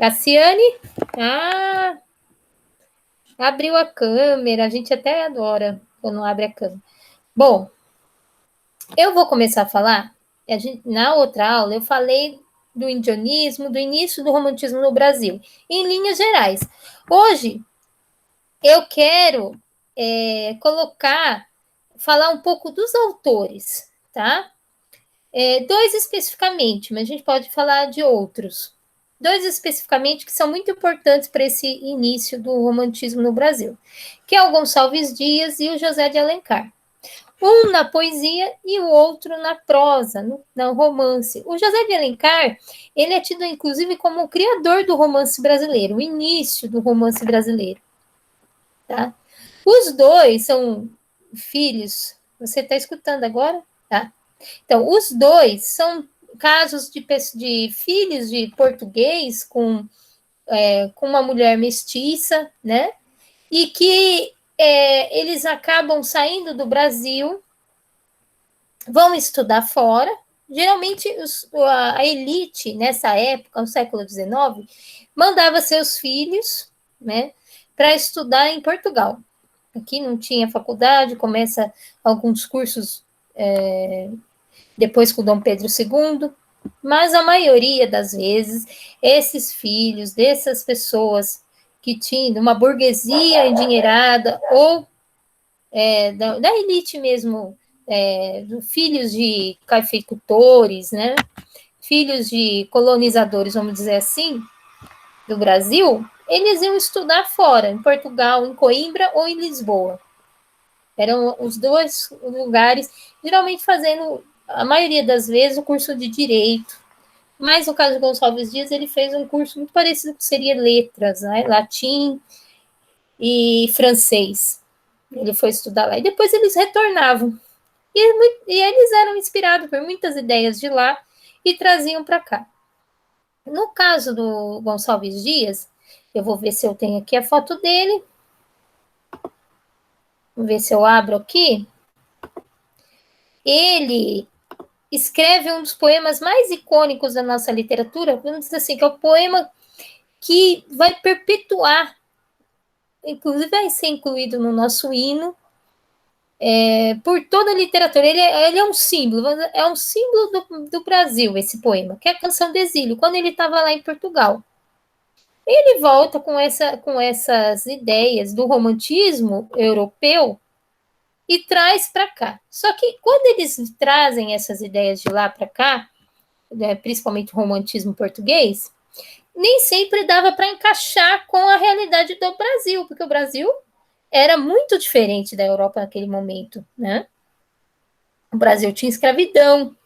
Cassiane? Ah, abriu a câmera. A gente até adora quando abre a câmera. Bom, eu vou começar a falar. Na outra aula, eu falei do indianismo, do início do romantismo no Brasil, em linhas gerais. Hoje, eu quero falar um pouco dos autores, tá? Dois especificamente, mas a gente pode falar de outros. Dois especificamente que são muito importantes para esse início do romantismo no Brasil, que é o Gonçalves Dias e o José de Alencar. Um na poesia e o outro na prosa, no romance. O José de Alencar, ele é tido inclusive como o criador do romance brasileiro, o início do romance brasileiro. Tá? Os dois são filhos, você está escutando agora? Tá? Então, os dois são casos de filhos de português com uma mulher mestiça, né? E que eles acabam saindo do Brasil, vão estudar fora. Geralmente, a elite, nessa época, no século XIX, mandava seus filhos, né, para estudar em Portugal. Aqui não tinha faculdade, começa alguns cursos depois com Dom Pedro II, mas a maioria das vezes, esses filhos dessas pessoas que tinham uma burguesia endinheirada ou da elite mesmo, filhos de cafeicultores, né? Filhos de colonizadores, vamos dizer assim, do Brasil, eles iam estudar fora, em Portugal, em Coimbra ou em Lisboa. Eram os dois lugares, geralmente fazendo, a maioria das vezes, o curso de Direito. Mas no caso de Gonçalves Dias, ele fez um curso muito parecido com que seria letras, né? Latim e francês. Ele foi estudar lá. E depois eles retornavam. E eles eram inspirados por muitas ideias de lá e traziam para cá. No caso do Gonçalves Dias, eu vou ver se eu tenho aqui a foto dele. Vamos ver se eu abro aqui. Ele escreve um dos poemas mais icônicos da nossa literatura, vamos dizer assim, que é o poema que vai perpetuar, inclusive vai ser incluído no nosso hino, por toda a literatura. Ele é um símbolo do Brasil, esse poema, que é a Canção do Exílio, quando ele estava lá em Portugal. Ele volta com essas ideias do romantismo europeu e traz para cá. Só que quando eles trazem essas ideias de lá para cá, principalmente o romantismo português, nem sempre dava para encaixar com a realidade do Brasil, porque o Brasil era muito diferente da Europa naquele momento, né? O Brasil tinha escravidão,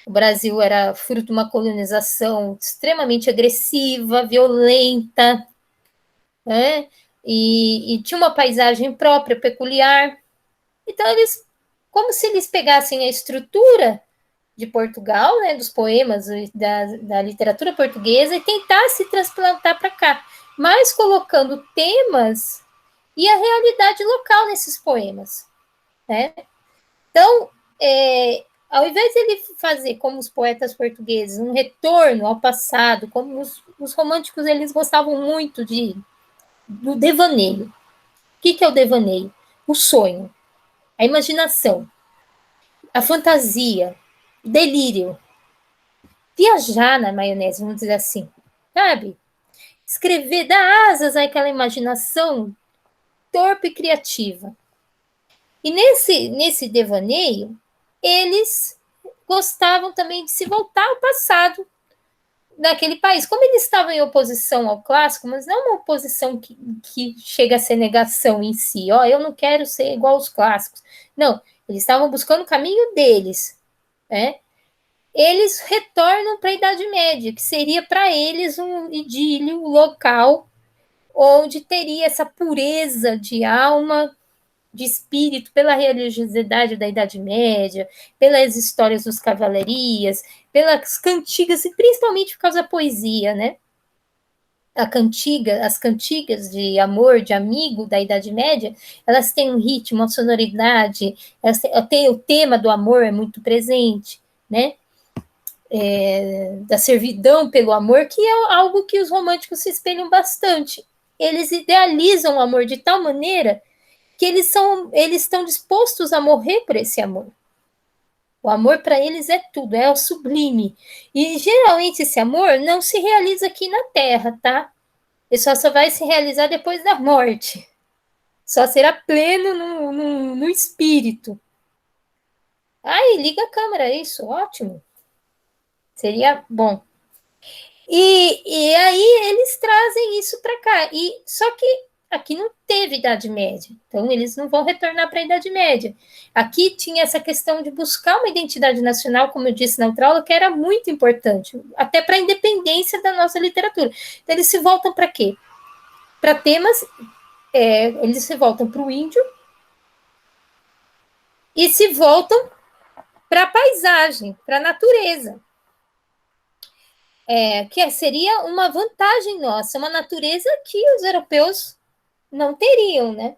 o Brasil era fruto de uma colonização extremamente agressiva, violenta, né? E tinha uma paisagem própria, peculiar. Então, como se eles pegassem a estrutura de Portugal, né, dos poemas da literatura portuguesa, e tentassem transplantar para cá, mas colocando temas e a realidade local nesses poemas, né? Então, ao invés de ele fazer, como os poetas portugueses, um retorno ao passado, como os românticos, eles gostavam muito do devaneio. O que é o devaneio? O sonho, a imaginação, a fantasia, o delírio. Viajar na maionese, vamos dizer assim, sabe? Escrever, dar asas àquela imaginação torpe e criativa. E nesse devaneio, eles gostavam também de se voltar ao passado daquele país. Como eles estavam em oposição ao clássico, mas não uma oposição que chega a ser negação em si. Ó, eu não quero ser igual aos clássicos. Não, eles estavam buscando o caminho deles, né? Eles retornam para a Idade Média, que seria para eles um idílio local onde teria essa pureza de alma, de espírito, pela religiosidade da Idade Média, pelas histórias dos cavalarias, pelas cantigas, e principalmente por causa da poesia, né? As cantigas de amor, de amigo da Idade Média, elas têm um ritmo, uma sonoridade, o tema do amor é muito presente, né? da servidão pelo amor, que é algo que os românticos se espelham bastante. Eles idealizam o amor de tal maneira que eles estão dispostos a morrer por esse amor. O amor para eles é tudo, é o sublime. E geralmente esse amor não se realiza aqui na Terra, tá? Ele só vai se realizar depois da morte. Só será pleno no espírito. Ai, liga a câmera, é isso, ótimo. Seria bom. E aí eles trazem isso para cá. Só que aqui não teve Idade Média, então eles não vão retornar para a Idade Média. Aqui tinha essa questão de buscar uma identidade nacional, como eu disse na outra aula, que era muito importante, até para a independência da nossa literatura. Então eles se voltam para quê? Para temas, eles se voltam para o índio e se voltam para a paisagem, para a natureza. Que seria uma vantagem nossa, uma natureza que os europeus não teriam, né?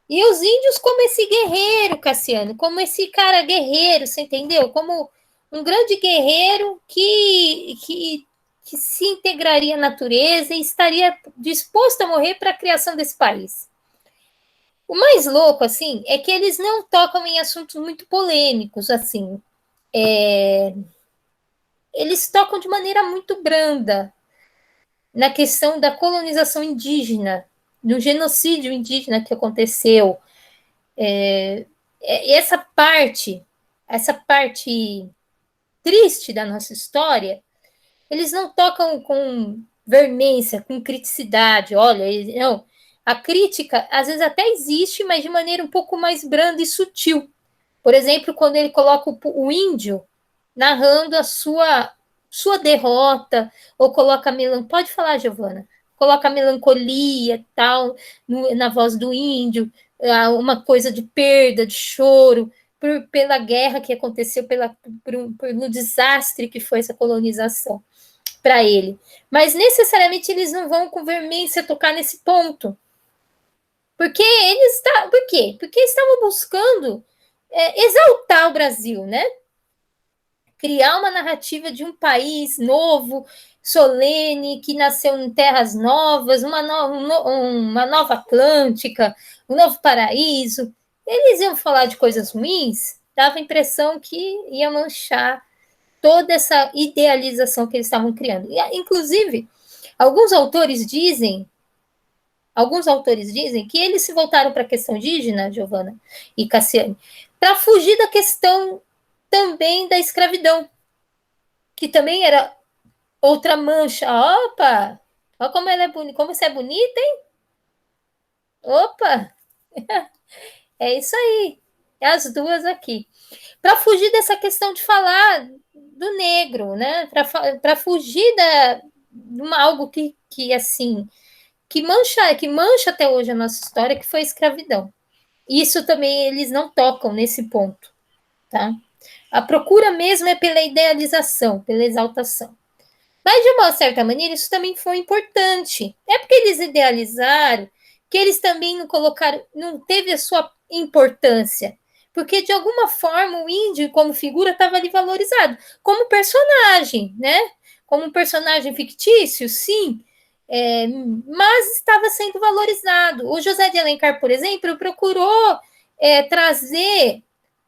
E os índios como esse guerreiro, Cassiano, como esse cara guerreiro, você entendeu? Como um grande guerreiro que se integraria à natureza e estaria disposto a morrer para a criação desse país. O mais louco, assim, é que eles não tocam em assuntos muito polêmicos, assim. Eles tocam de maneira muito branda na questão da colonização indígena, do genocídio indígena que aconteceu. Essa parte triste da nossa história, eles não tocam com veemência, com criticidade. Olha, não. A crítica, às vezes, até existe, mas de maneira um pouco mais branda e sutil. Por exemplo, quando ele coloca o índio narrando a sua derrota, ou coloca pode falar, Giovana, coloca a melancolia tal na voz do índio, uma coisa de perda, de choro, pela guerra que aconteceu, pelo desastre que foi essa colonização para ele. Mas necessariamente eles não vão com veemência tocar nesse ponto. Por quê? Porque estavam buscando exaltar o Brasil, né? Criar uma narrativa de um país novo, solene, que nasceu em terras novas, uma nova Atlântica, um novo paraíso. Eles iam falar de coisas ruins, dava a impressão que ia manchar toda essa idealização que eles estavam criando. E, inclusive, alguns autores dizem que eles se voltaram para a questão indígena, Giovana e Cassiane, para fugir da questão também da escravidão, que também era outra mancha. Opa! Olha como ela é bonita, como você é bonita, hein? Opa! É isso aí. É as duas aqui. Para fugir dessa questão de falar do negro, né? Para fugir de algo que assim que mancha até hoje a nossa história, que foi a escravidão. Isso também eles não tocam nesse ponto, tá? A procura mesmo é pela idealização, pela exaltação. Mas, de uma certa maneira, isso também foi importante. É porque eles idealizaram que eles também não colocaram, não teve a sua importância. Porque, de alguma forma, o índio, como figura, estava ali valorizado. Como personagem, né? Como um personagem fictício, sim. Mas estava sendo valorizado. O José de Alencar, por exemplo, procurou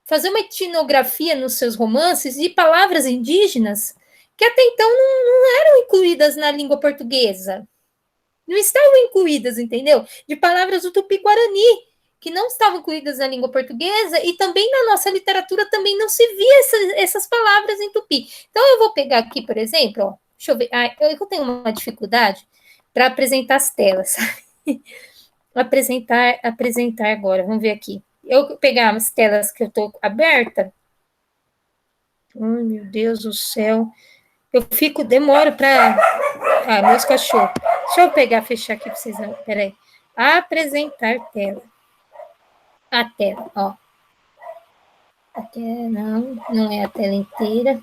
fazer uma etnografia nos seus romances de palavras indígenas que até então não eram incluídas na língua portuguesa. Não estavam incluídas, entendeu? De palavras do Tupi-Guarani, que não estavam incluídas na língua portuguesa, e também na nossa literatura também não se via essas palavras em tupi. Então, eu vou pegar aqui, por exemplo, ó, deixa eu ver, eu tenho uma dificuldade para apresentar as telas, sabe? apresentar agora, vamos ver aqui. Eu pegar as telas que eu estou aberta. Ai, meu Deus do céu. Demoro para. Ah, meus cachorros. Deixa eu pegar, fechar aqui para vocês. Peraí. Apresentar tela. A tela, ó. Não é a tela inteira.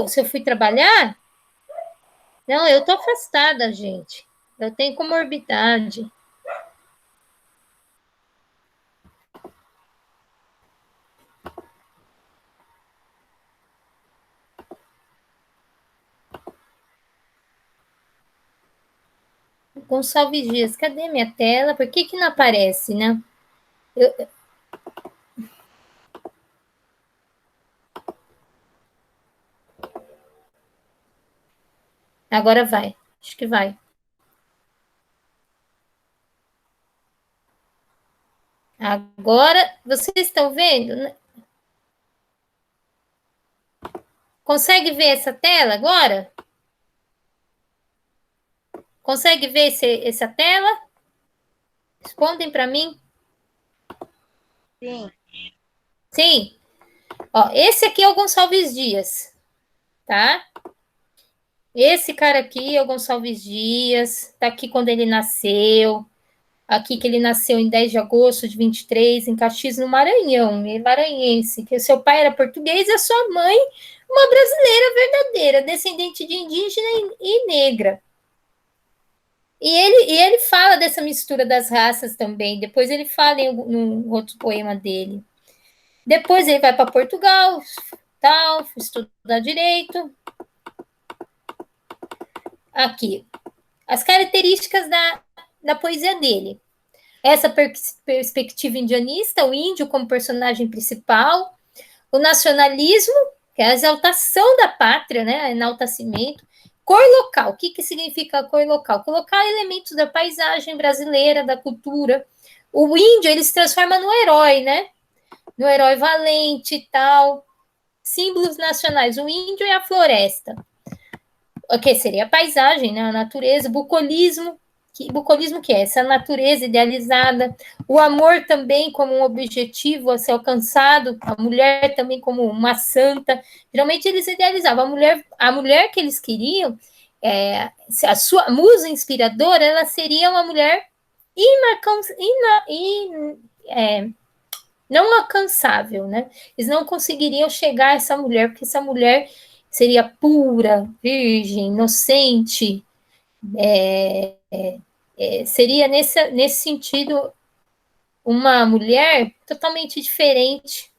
Se eu fui trabalhar? Não, eu tô afastada, gente. Eu tenho comorbidade. Gonçalves Dias, cadê minha tela? Por que não aparece, né? Agora vai. Acho que vai. Agora, vocês estão vendo? Consegue ver essa tela agora? Consegue ver essa tela? Respondem para mim. Sim. Sim. Ó, esse aqui é o Gonçalves Dias, tá? Esse cara aqui é o Gonçalves Dias, tá aqui quando ele nasceu. Aqui que ele nasceu em 10 de agosto de 23, em Caxias, no Maranhão, ele é maranhense, que seu pai era português e a sua mãe uma brasileira verdadeira, descendente de indígena e negra. E ele fala dessa mistura das raças também. Depois ele fala em um outro poema dele. Depois ele vai para Portugal, tal, estudar direito. Aqui, as características da poesia dele. Essa perspectiva indianista, o índio como personagem principal, o nacionalismo, que é a exaltação da pátria, né, enaltecimento, cor local. O que significa cor local? Colocar elementos da paisagem brasileira, da cultura. O índio, ele se transforma no herói, né? No herói valente e tal. Símbolos nacionais. O índio é a floresta. O que seria a paisagem, né? A natureza. Bucolismo. Bucolismo que é essa natureza idealizada. O amor também como um objetivo a ser alcançado. A mulher também como uma santa. Geralmente eles idealizavam. A mulher que eles queriam, a sua musa inspiradora, ela seria uma mulher não alcançável, né? Eles não conseguiriam chegar a essa mulher, porque essa mulher seria pura, virgem, inocente, seria nesse sentido uma mulher totalmente diferente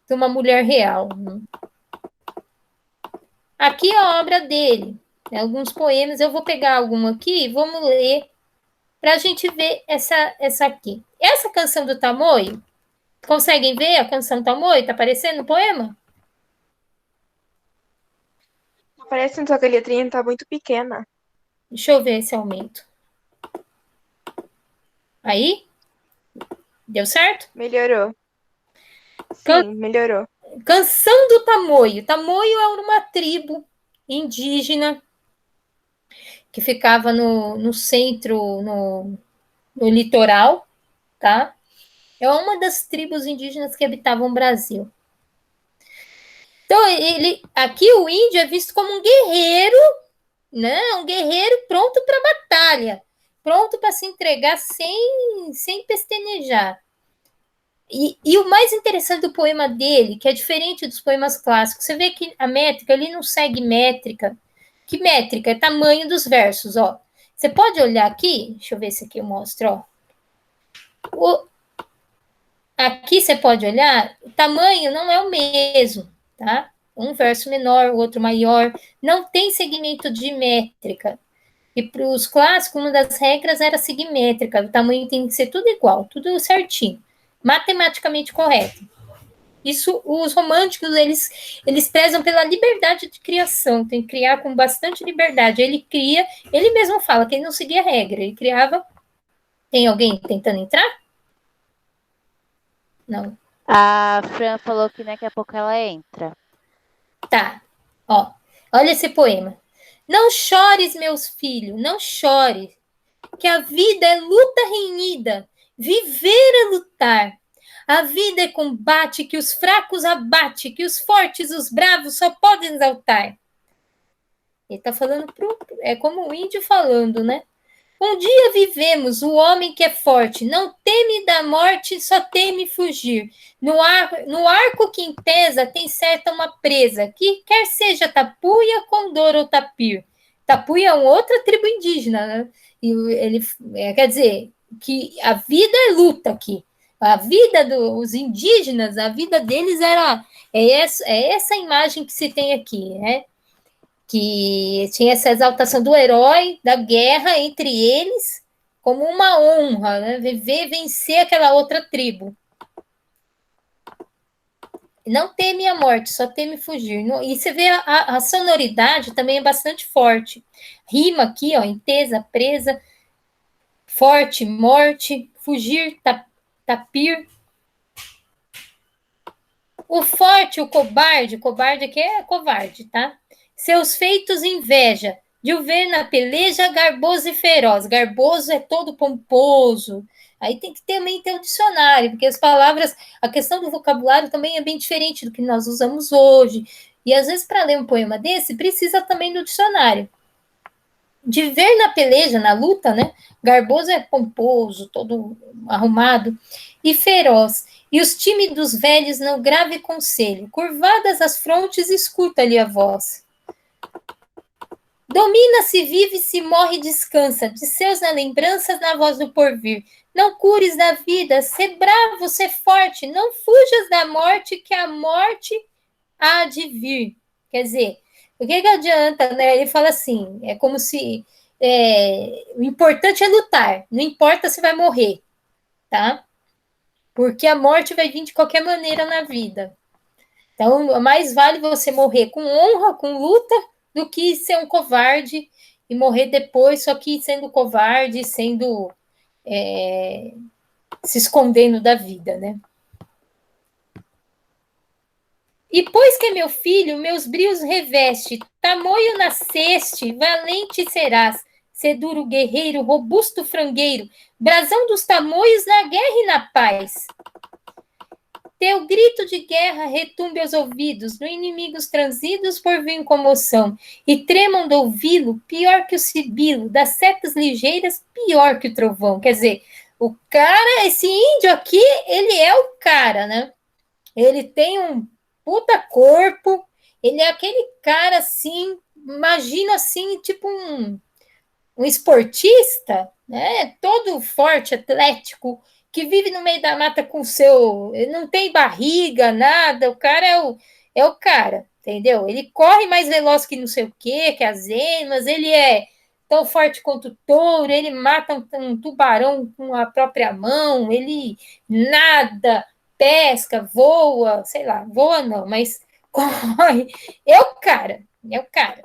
de uma mulher real. Né? Aqui é a obra dele, né? Alguns poemas, eu vou pegar alguma aqui e vamos ler para a gente ver essa aqui. Essa canção do Tamoio, conseguem ver a canção do Tamoio? Está aparecendo no poema? Parece que a letrinha tá muito pequena. Deixa eu ver esse aumento. Aí? Deu certo? Melhorou. Sim, melhorou. Canção do Tamoio. Tamoio é uma tribo indígena que ficava no centro, no litoral, tá? É uma das tribos indígenas que habitavam o Brasil. Então, aqui o índio é visto como um guerreiro, né? Um guerreiro pronto para batalha, pronto para se entregar sem pestanejar. E o mais interessante do poema dele, que é diferente dos poemas clássicos, você vê que a métrica, ele não segue métrica. Que métrica? É tamanho dos versos, ó. Você pode olhar aqui, deixa eu ver se aqui eu mostro, ó. Aqui você pode olhar, o tamanho não é o mesmo, tá? Um verso menor, o outro maior, não tem segmento de métrica. E para os clássicos, uma das regras era seguir métrica, o tamanho tem que ser tudo igual, tudo certinho, matematicamente correto. Isso, os românticos, eles prezam pela liberdade de criação, tem que criar com bastante liberdade. Ele cria, ele mesmo fala que ele não seguia regra, ele criava. Tem alguém tentando entrar? Não. A Fran falou que daqui a pouco ela entra. Tá, ó, olha esse poema. Não chores, meus filhos, não chores, que a vida é luta renhida, viver é lutar. A vida é combate que os fracos abate, que os fortes, os bravos só podem exaltar. Ele tá falando é como o índio falando, né? Um dia vivemos, o homem que é forte, não teme da morte, só teme fugir. No arco que empesa tem certa uma presa, que quer seja tapuia, condor ou tapir. Tapuia é uma outra tribo indígena, né? E ele quer dizer que a vida é luta aqui. A vida dos indígenas, a vida deles é essa imagem que se tem aqui, né? que tinha essa exaltação do herói, da guerra entre eles, como uma honra, né? Vencer aquela outra tribo. Não teme a morte, só teme fugir. E você vê a sonoridade também é bastante forte. Rima aqui, ó, entesa, presa, forte, morte, fugir, tapir. O forte, o cobarde aqui é covarde, tá? Seus feitos inveja, de o ver na peleja garboso e feroz. Garboso é todo pomposo. Aí tem que também ter um dicionário, porque as palavras, a questão do vocabulário também é bem diferente do que nós usamos hoje. E às vezes, para ler um poema desse, precisa também do dicionário. De ver na peleja, na luta, né? Garboso é pomposo, todo arrumado, e feroz. E os tímidos velhos não grave conselho. Curvadas as frontes, escuta-lhe a voz. Domina-se, vive-se, morre e descansa. De seus na lembranças, na voz do porvir. Não cures da vida, sê bravo, sê forte. Não fujas da morte, que a morte há de vir. Quer dizer, o que adianta, né? Ele fala assim, é como se o importante é lutar, não importa se vai morrer, tá? Porque a morte vai vir de qualquer maneira na vida. Então, mais vale você morrer com honra, com luta, do que ser um covarde e morrer depois, só que sendo covarde, sendo se escondendo da vida, né? E pois que meu filho, meus brios reveste, tamoio nasceste, valente serás, ser duro guerreiro, robusto frangueiro, brasão dos tamoios na guerra e na paz. Teu grito de guerra retumbe aos ouvidos, no inimigos transidos por vir comoção, e tremam de ouvi-lo, pior que o sibilo, das setas ligeiras, pior que o trovão. Quer dizer, o cara, esse índio aqui, ele é o cara, né? Ele tem um puta corpo, ele é aquele cara assim, imagina assim, tipo um esportista, né? Todo forte, atlético, que vive no meio da mata com seu. Ele não tem barriga, nada, o cara é o cara, entendeu? Ele corre mais veloz que não sei o quê, que as emas, ele é tão forte quanto o touro, ele mata um tubarão com a própria mão, ele nada, pesca, voa, sei lá, voa não, mas corre. É o cara, é o cara.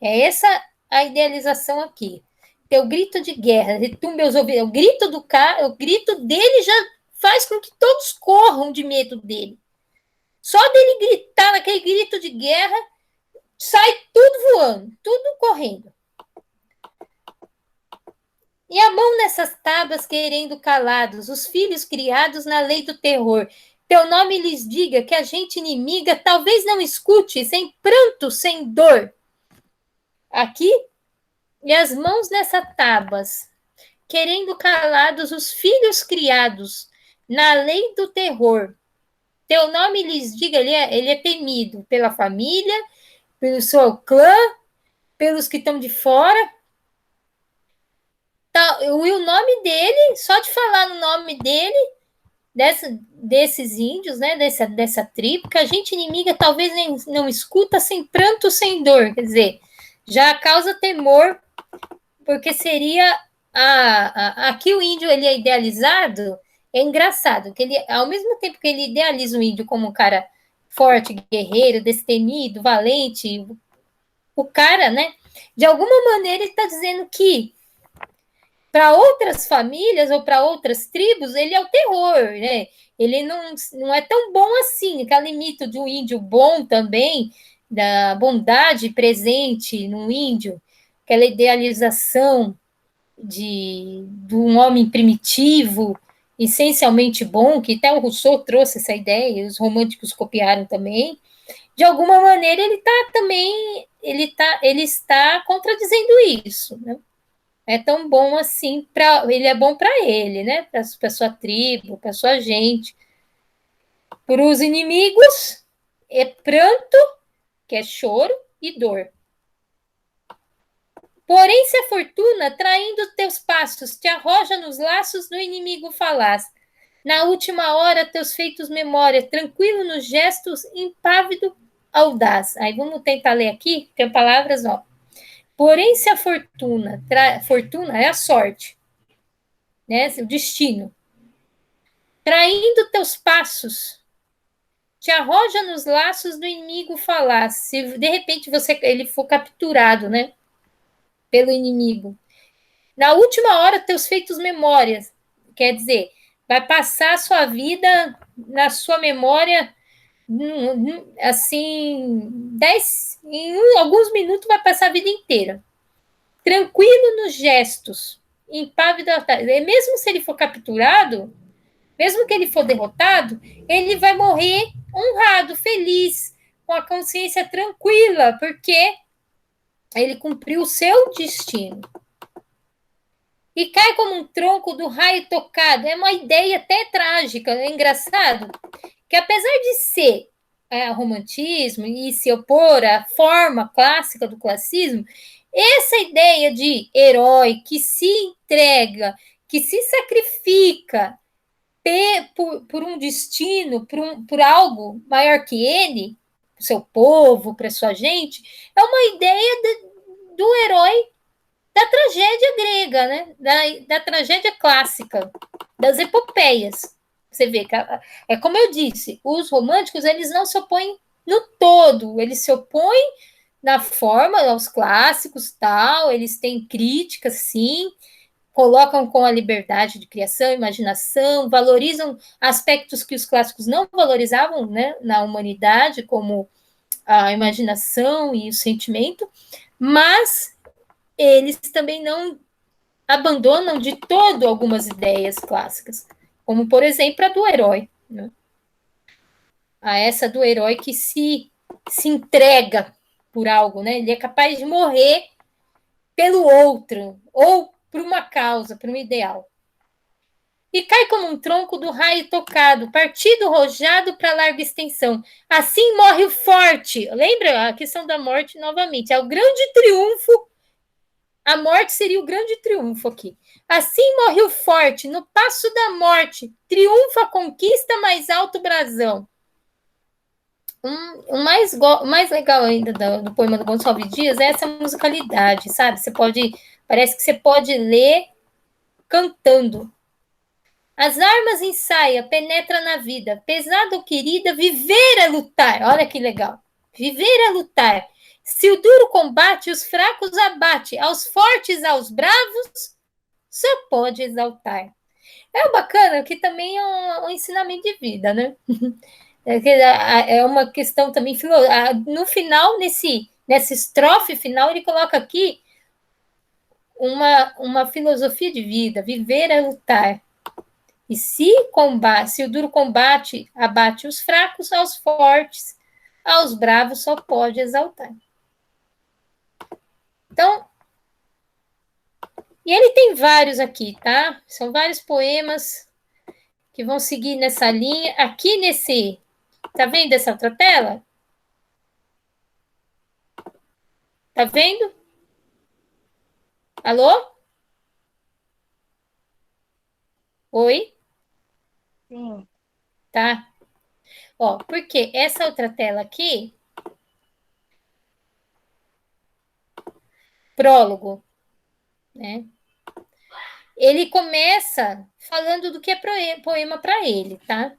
É essa a idealização aqui. Teu grito de guerra, retumbe aos ouvidos. O grito do cara, o grito dele já faz com que todos corram de medo dele. Só dele gritar naquele grito de guerra, sai tudo voando, tudo correndo. E a mão nessas tábuas querendo calados, os filhos criados na lei do terror. Teu nome lhes diga que a gente inimiga talvez não escute, sem pranto, sem dor. Aqui, e as mãos nessas tábuas, querendo calados os filhos criados na lei do terror. Teu nome lhes diga, ele é temido pela família, pelo seu clã, pelos que estão de fora. Tá, e o nome dele, só de falar no nome dele, desses índios, né, dessa tribo, que a gente inimiga talvez não escuta sem pranto, sem dor. Quer dizer, já causa temor, porque seria aqui o índio ele é idealizado, é engraçado, que ele, ao mesmo tempo que ele idealiza o índio como um cara forte, guerreiro, destemido, valente, o cara, né, de alguma maneira ele está dizendo que para outras famílias ou para outras tribos, ele é o terror, né? Ele não é tão bom assim, aquele mito de um índio bom também, da bondade presente no índio, aquela idealização de um homem primitivo, essencialmente bom, que até o Rousseau trouxe essa ideia, e os românticos copiaram também. De alguma maneira, ele está contradizendo isso, né? É tão bom assim, ele é bom para ele, né? Para sua tribo, para sua gente. Para os inimigos, é pranto, que é choro, e dor. Porém, se a fortuna, traindo teus passos, te arroja nos laços do inimigo falaz, na última hora teus feitos memória, tranquilo nos gestos, impávido audaz. Aí vamos tentar ler aqui, tem palavras, ó. Porém, se a fortuna é a sorte, né? O destino. Traindo teus passos, te arroja nos laços do inimigo falar. Se de repente ele for capturado, né? Pelo inimigo. Na última hora, teus feitos memórias. Quer dizer, vai passar a sua vida na sua memória, assim, em alguns minutos vai passar a vida inteira. Tranquilo nos gestos, impávido. Mesmo se ele for capturado, mesmo que ele for derrotado, ele vai morrer honrado, feliz, com a consciência tranquila, porque ele cumpriu o seu destino. E cai como um tronco do raio tocado. É uma ideia até trágica, é engraçado, que apesar de ser romantismo e se opor à forma clássica do classicismo, essa ideia de herói que se entrega, que se sacrifica por um destino, por algo maior que ele, para o seu povo, para a sua gente, é uma ideia do herói da tragédia grega, né? Da tragédia clássica, das epopeias. Você vê que, é como eu disse, os românticos eles não se opõem no todo, eles se opõem na forma aos clássicos, tal, eles têm críticas, sim, colocam com a liberdade de criação, imaginação, valorizam aspectos que os clássicos não valorizavam, né, na humanidade, como a imaginação e o sentimento, mas eles também não abandonam de todo algumas ideias clássicas, como, por exemplo, a do herói, né? A essa do herói que se entrega por algo, né? Ele é capaz de morrer pelo outro, ou por uma causa, por um ideal. E cai como um tronco do raio tocado, partido rojado para larga extensão. Assim morre o forte. Lembra a questão da morte novamente? É o grande triunfo. A morte seria o grande triunfo aqui. Assim morre o forte, no passo da morte, triunfa a conquista mais alto brasão. O mais legal ainda do poema do Gonçalves Dias é essa musicalidade, sabe? Parece que você pode ler cantando. As armas ensaia, penetra na vida, pesada ou querida, viver é lutar. Olha que legal. Viver é lutar. Se o duro combate, os fracos abate, aos fortes, aos bravos, só pode exaltar. É bacana que também é um ensinamento de vida, né? É uma questão também, no final, nessa estrofe final, ele coloca aqui uma filosofia de vida, viver é lutar. E se o duro combate abate os fracos, aos fortes, aos bravos só pode exaltar. Então, e ele tem vários aqui, tá? São vários poemas que vão seguir nessa linha. Aqui tá vendo essa outra tela? Tá vendo? Alô? Oi? Sim. Tá. Ó, porque essa outra tela aqui, prólogo, né? Ele começa falando do que é poema para ele, tá?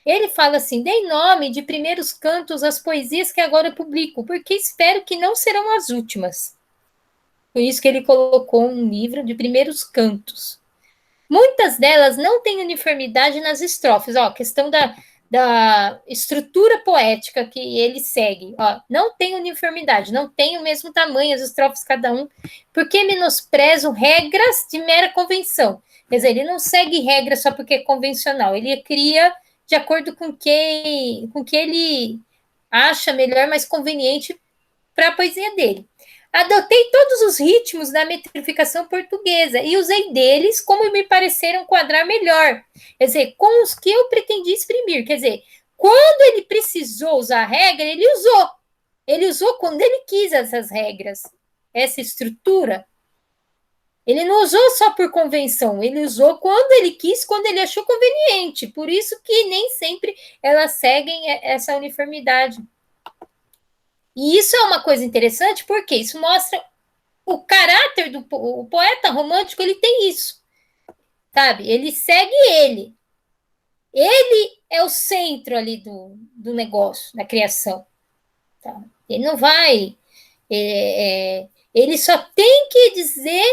Ele fala assim: dei nome de primeiros cantos às poesias que agora publico, porque espero que não serão as últimas. Por isso que ele colocou um livro de primeiros cantos. Muitas delas não têm uniformidade nas estrofes. Ó, questão da estrutura poética que ele segue. Ó, não tem uniformidade, não tem o mesmo tamanho as estrofes cada um, porque menosprezam regras de mera convenção. Quer dizer, ele não segue regras só porque é convencional, ele cria de acordo com que ele acha melhor, mais conveniente para a poesia dele. Adotei todos os ritmos da metrificação portuguesa e usei deles como me pareceram quadrar melhor. Quer dizer, com os que eu pretendi exprimir. Quer dizer, quando ele precisou usar a regra, ele usou. Ele usou quando ele quis essas regras, essa estrutura. Ele não usou só por convenção, ele usou quando ele quis, quando ele achou conveniente. Por isso que nem sempre elas seguem essa uniformidade. E isso é uma coisa interessante, porque isso mostra o caráter do o poeta romântico, ele tem isso, sabe? Ele segue ele. Ele é o centro ali do negócio, da criação. Tá? Ele não vai... ele só tem que dizer...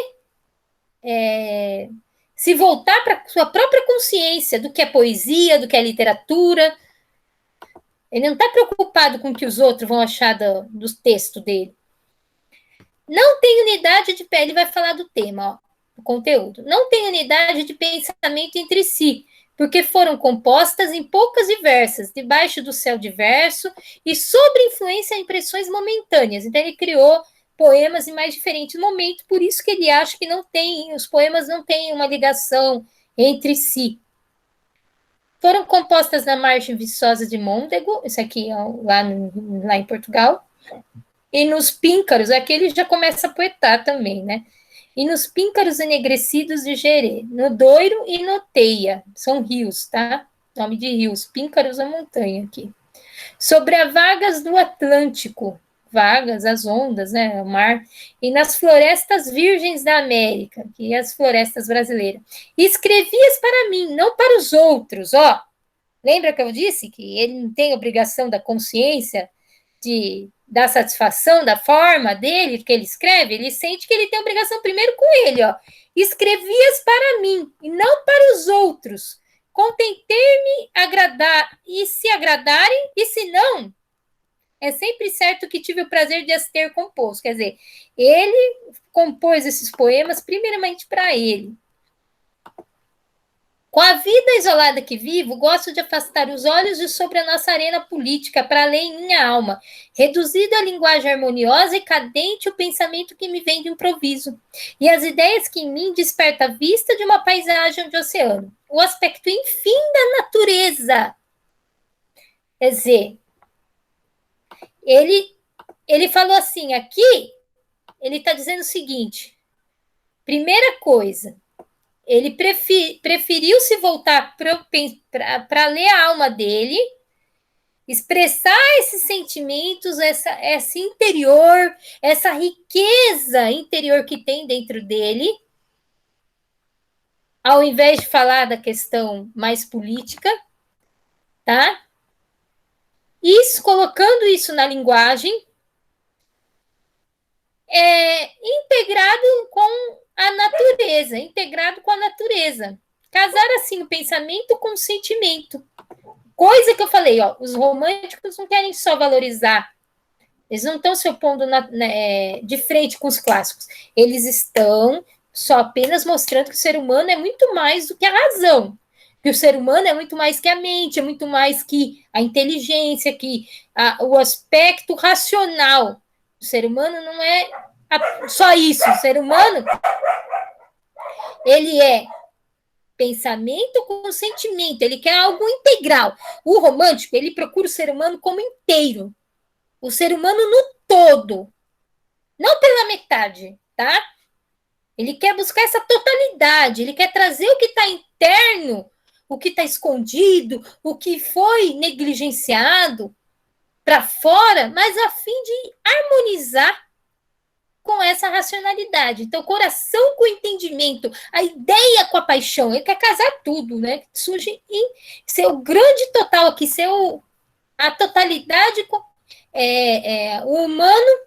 se voltar para a sua própria consciência do que é poesia, do que é literatura. Ele não está preocupado com o que os outros vão achar do texto dele. Não tem unidade de... Ele vai falar do tema, ó, do conteúdo. Não tem unidade de pensamento entre si, porque foram compostas em poucas e versas, debaixo do céu diverso e sob influência de impressões momentâneas. Então, ele criou poemas em mais diferentes momentos, por isso que ele acha que os poemas não têm uma ligação entre si. Foram compostas na margem viçosa de Môndego, isso aqui é lá em Portugal, e nos píncaros, aqui ele já começa a poetar também, né? E nos píncaros enegrecidos de Gerê, no Douro e no Teia, são rios, tá? Nome de rios, píncaros é montanha aqui. Sobre as vagas do Atlântico, vagas, as ondas, né, o mar, e nas florestas virgens da América, que é as florestas brasileiras. E escrevias para mim, não para os outros, ó. Lembra que eu disse que ele não tem obrigação da consciência da satisfação da forma dele, que ele escreve? Ele sente que ele tem obrigação primeiro com ele, ó. Escrevias para mim, e não para os outros. Contentei-me agradar, e se agradarem, e se não, é sempre certo que tive o prazer de as ter composto. Quer dizer, ele compôs esses poemas primeiramente para ele. Com a vida isolada que vivo, gosto de afastar os olhos de sobre a nossa arena política para ler em minha alma, reduzido à linguagem harmoniosa e cadente o pensamento que me vem de improviso, e as ideias que em mim desperta a vista de uma paisagem de oceano, o aspecto, enfim, da natureza. Quer dizer, ele falou assim, aqui, ele está dizendo o seguinte, primeira coisa, ele preferiu se voltar para ler a alma dele, expressar esses sentimentos, esse interior, essa riqueza interior que tem dentro dele, ao invés de falar da questão mais política, tá? Isso, colocando isso na linguagem, integrado com a natureza. Casar assim o pensamento com o sentimento. Coisa que eu falei, ó, os românticos não querem só valorizar, eles não estão se opondo de frente com os clássicos, eles estão só apenas mostrando que o ser humano é muito mais do que a razão, que o ser humano é muito mais que a mente, é muito mais que a inteligência, que o aspecto racional. O ser humano não é só isso, o ser humano, ele é pensamento com sentimento, ele quer algo integral. O romântico, ele procura o ser humano como inteiro, o ser humano no todo, não pela metade, tá? Ele quer buscar essa totalidade, ele quer trazer o que está interno, o que está escondido, o que foi negligenciado para fora, mas a fim de harmonizar com essa racionalidade. Então, coração com entendimento, a ideia com a paixão, ele quer casar tudo, né? Surge em ser o grande total aqui, ser a totalidade com o humano,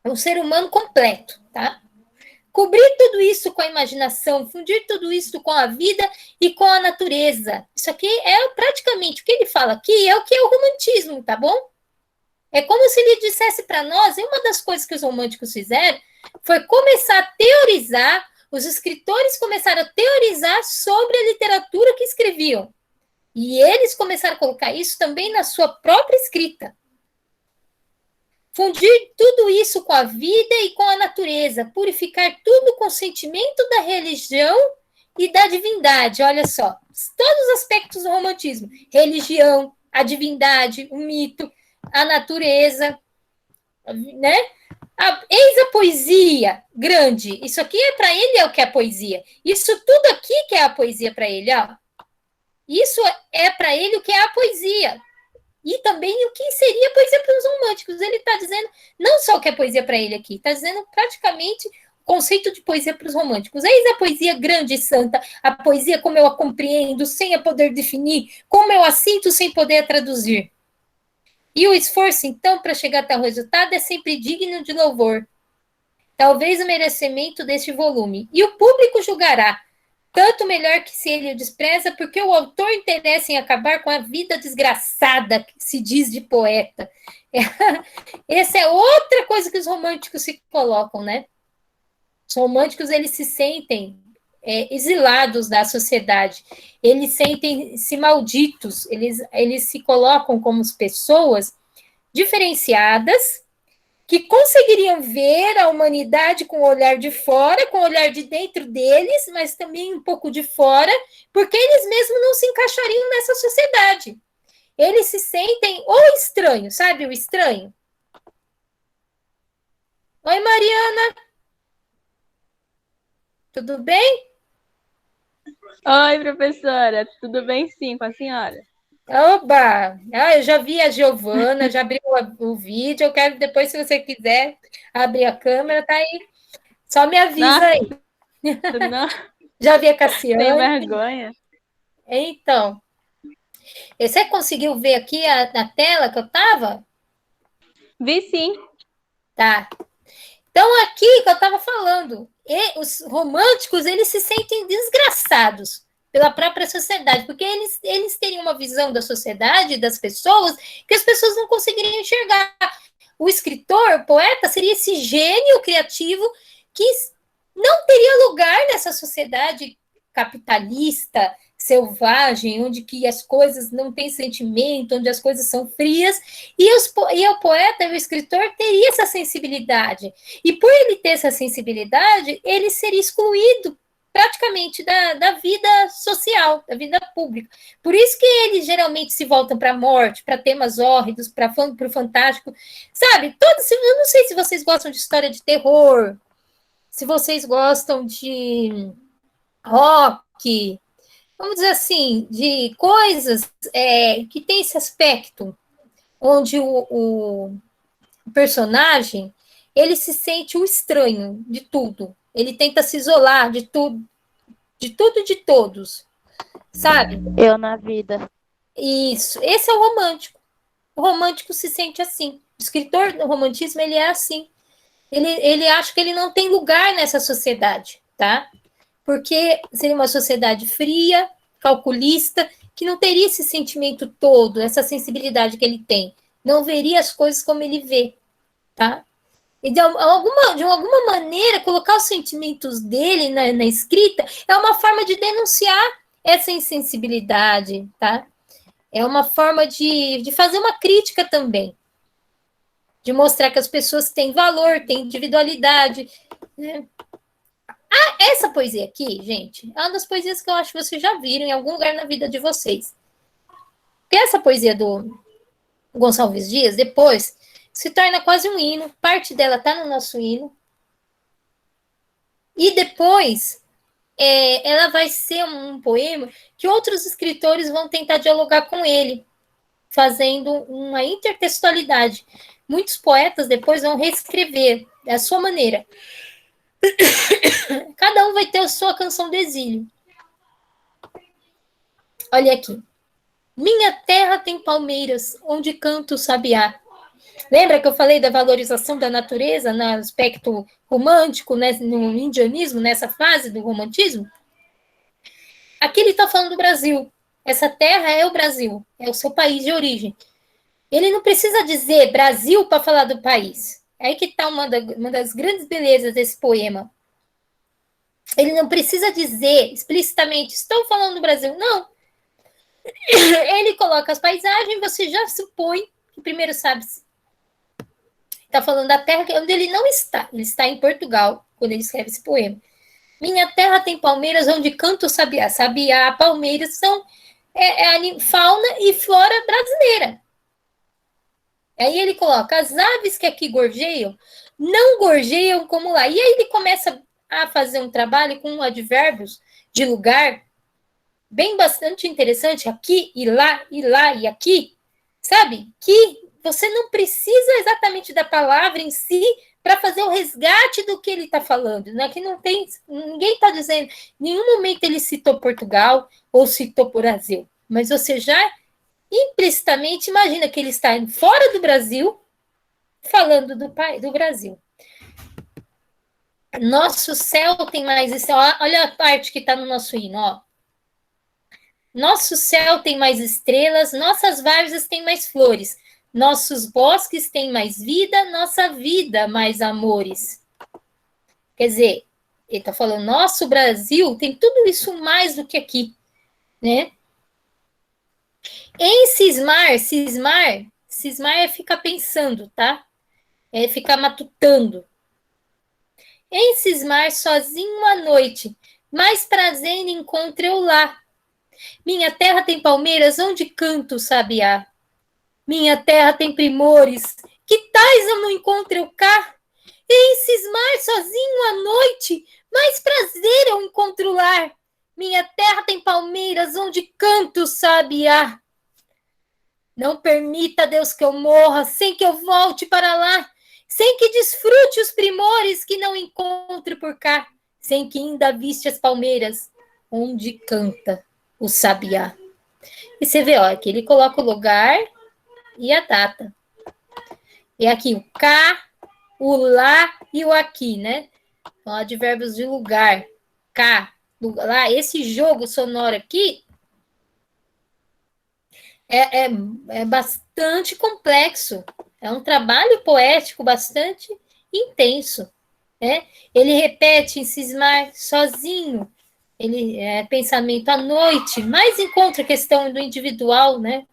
o ser humano completo, tá? Cobrir tudo isso com a imaginação, fundir tudo isso com a vida e com a natureza. Isso aqui é praticamente o que ele fala aqui, é o que é o romantismo, tá bom? É como se ele dissesse para nós, e uma das coisas que os românticos fizeram foi começar a teorizar, os escritores começaram a teorizar sobre a literatura que escreviam. E eles começaram a colocar isso também na sua própria escrita. Fundir tudo isso com a vida e com a natureza, purificar tudo com o sentimento da religião e da divindade. Olha só, todos os aspectos do romantismo. Religião, a divindade, o mito, a natureza, né? Eis a poesia grande. Isso aqui para ele é o que é a poesia. Isso tudo aqui que é a poesia para ele, ó. Isso é para ele o que é a poesia. E também o que seria poesia para os românticos. Ele está dizendo, não só o que é poesia para ele aqui, está dizendo praticamente o conceito de poesia para os românticos. Eis a poesia grande e santa, a poesia como eu a compreendo, sem a poder definir, como eu a sinto sem poder a traduzir. E o esforço, então, para chegar até o resultado é sempre digno de louvor. Talvez o merecimento deste volume. E o público julgará, tanto melhor que se ele o despreza, porque o autor interessa em acabar com a vida desgraçada que se diz de poeta. Essa é outra coisa que os românticos se colocam, né? Os românticos, eles se sentem exilados da sociedade, eles sentem-se malditos, eles se colocam como pessoas diferenciadas, que conseguiriam ver a humanidade com o olhar de fora, com o olhar de dentro deles, mas também um pouco de fora, porque eles mesmos não se encaixariam nessa sociedade. Eles se sentem o estranho, sabe o estranho? Oi, Mariana. Tudo bem? Oi, professora, tudo bem sim com a senhora? Oba! Eu já vi a Giovana, já abri o vídeo, eu quero depois, se você quiser abrir a câmera, tá aí. Só me avisa aí. Não, Já vi a Cassiane. tem vergonha. Então, você conseguiu ver aqui na tela que eu estava? Vi sim. Tá. Então, aqui que eu estava falando, os românticos, eles se sentem desgraçados pela própria sociedade, porque eles teriam uma visão da sociedade, das pessoas, que as pessoas não conseguiriam enxergar. O escritor, o poeta, seria esse gênio criativo que não teria lugar nessa sociedade capitalista, selvagem, onde que as coisas não têm sentimento, onde as coisas são frias, e o poeta, o escritor, teria essa sensibilidade. E por ele ter essa sensibilidade, ele seria excluído praticamente da vida social, da vida pública. Por isso que eles geralmente se voltam para a morte, para temas hórridos, para o fantástico. Sabe, eu não sei se vocês gostam de história de terror, se vocês gostam de rock, vamos dizer assim, de coisas que tem esse aspecto, onde o personagem, ele se sente o estranho de tudo. Ele tenta se isolar de tudo e de todos, sabe? Eu na vida. Isso. Esse é o romântico. O romântico se sente assim. O escritor do romantismo, ele é assim. Ele acha que ele não tem lugar nessa sociedade, tá? Porque seria uma sociedade fria, calculista, que não teria esse sentimento todo, essa sensibilidade que ele tem. Não veria as coisas como ele vê, tá? E de alguma maneira, colocar os sentimentos dele na escrita é uma forma de denunciar essa insensibilidade, tá? É uma forma de fazer uma crítica também, de mostrar que as pessoas têm valor, têm individualidade, né? Essa poesia aqui, gente, é uma das poesias que eu acho que vocês já viram em algum lugar na vida de vocês. Porque essa poesia do Gonçalves Dias, depois, se torna quase um hino. Parte dela está no nosso hino. E depois, ela vai ser um poema que outros escritores vão tentar dialogar com ele, fazendo uma intertextualidade. Muitos poetas depois vão reescrever da sua maneira. Cada um vai ter a sua canção do exílio. Olha aqui. Minha terra tem palmeiras, onde canta o sabiá. Lembra que eu falei da valorização da natureza no aspecto romântico, né, no indianismo, nessa fase do romantismo? Aqui ele está falando do Brasil. Essa terra é o Brasil, é o seu país de origem. Ele não precisa dizer Brasil para falar do país. É aí que está uma das grandes belezas desse poema. Ele não precisa dizer explicitamente, estou falando do Brasil. Não. Ele coloca as paisagens, você já supõe que primeiro sabe. Está falando da terra onde ele não está. Ele está em Portugal, quando ele escreve esse poema. Minha terra tem palmeiras onde canta o sabiá. Sabiá, palmeiras são fauna e flora brasileira. Aí ele coloca, as aves que aqui gorjeiam, não gorjeiam como lá. E aí ele começa a fazer um trabalho com advérbios de lugar, bem bastante interessante, aqui e lá e aqui, sabe? Que você não precisa exatamente da palavra em si para fazer o resgate do que ele está falando, né? Que não tem, ninguém está dizendo, em nenhum momento ele citou Portugal ou citou o Brasil, mas você já implicitamente imagina que ele está fora do Brasil falando do Brasil. Nosso céu tem mais isso. Olha a parte que está no nosso hino, ó. Nosso céu tem mais estrelas, nossas várzeas têm mais flores, nossos bosques têm mais vida, nossa vida mais amores. Quer dizer, ele está falando, nosso Brasil tem tudo isso mais do que aqui, né? Em cismar é ficar pensando, tá? É ficar matutando. Em cismar sozinho à noite, mais prazer encontro eu lá. Minha terra tem palmeiras onde canto o sabiá. Minha terra tem primores, que tais eu não encontro eu cá. Em cismar sozinho à noite, mais prazer eu encontro lá. Minha terra tem palmeiras onde canto o sabiá. Não permita, Deus, que eu morra sem que eu volte para lá, sem que desfrute os primores que não encontro por cá, sem que ainda viste as palmeiras onde canta o sabiá. E você vê, ó, que ele coloca o lugar e a data. E aqui o cá, o lá e o aqui, né? Então, advérbios de lugar. Cá, lá. Esse jogo sonoro aqui é bastante complexo. É um trabalho poético bastante intenso, né? Ele repete em cismar sozinho, ele pensamento à noite, mais encontra a questão do individual, né?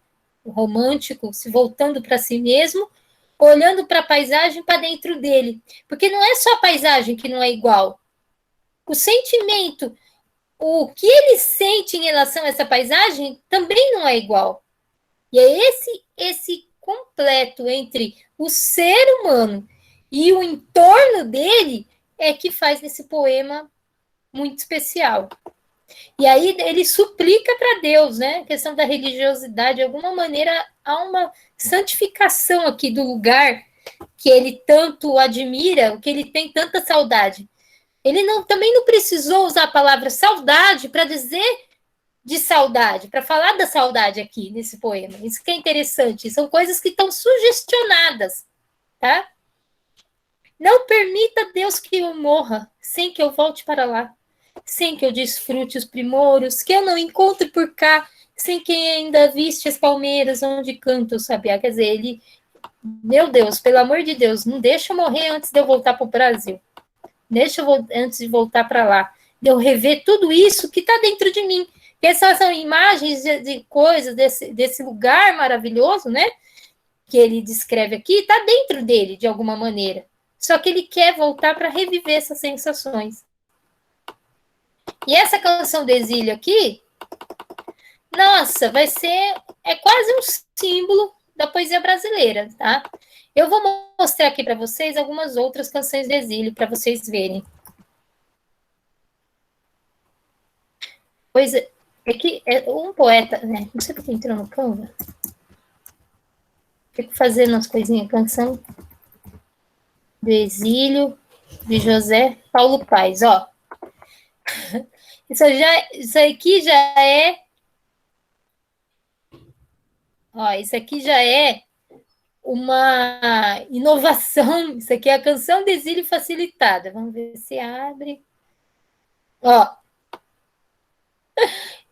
O romântico, se voltando para si mesmo, olhando para a paisagem para dentro dele. Porque não é só a paisagem que não é igual. O sentimento, o que ele sente em relação a essa paisagem também não é igual. E é esse completo entre o ser humano e o entorno dele é que faz esse poema muito especial. E aí ele suplica para Deus, né? A questão da religiosidade, de alguma maneira há uma santificação aqui do lugar que ele tanto admira, que ele tem tanta saudade. Ele também não precisou usar a palavra saudade para dizer de saudade, para falar da saudade aqui nesse poema. Isso que é interessante, são coisas que estão sugestionadas, tá? Não permita, Deus, que eu morra sem que eu volte para lá, sem que eu desfrute os primouros, que eu não encontre por cá, sem que ainda viste as palmeiras onde canto o sabiá. Quer dizer, ele, meu Deus, pelo amor de Deus, não deixa eu morrer antes de eu voltar para o Brasil. Deixa eu, antes de voltar para lá, de eu rever tudo isso que está dentro de mim. Essas são imagens de coisas desse lugar maravilhoso, né? Que ele descreve aqui, está dentro dele, de alguma maneira. Só que ele quer voltar para reviver essas sensações. E essa canção do exílio aqui, nossa, é quase um símbolo da poesia brasileira, tá? Eu vou mostrar aqui para vocês algumas outras canções de exílio, para vocês verem. Pois é que um poeta, né? Não sei porque entrou no Canva. Fico fazendo umas coisinhas, canção do exílio de José Paulo Paes, ó. Isso aqui já é. Ó, isso aqui já é uma inovação. Isso aqui é a canção de exílio facilitada. Vamos ver se abre. Ó.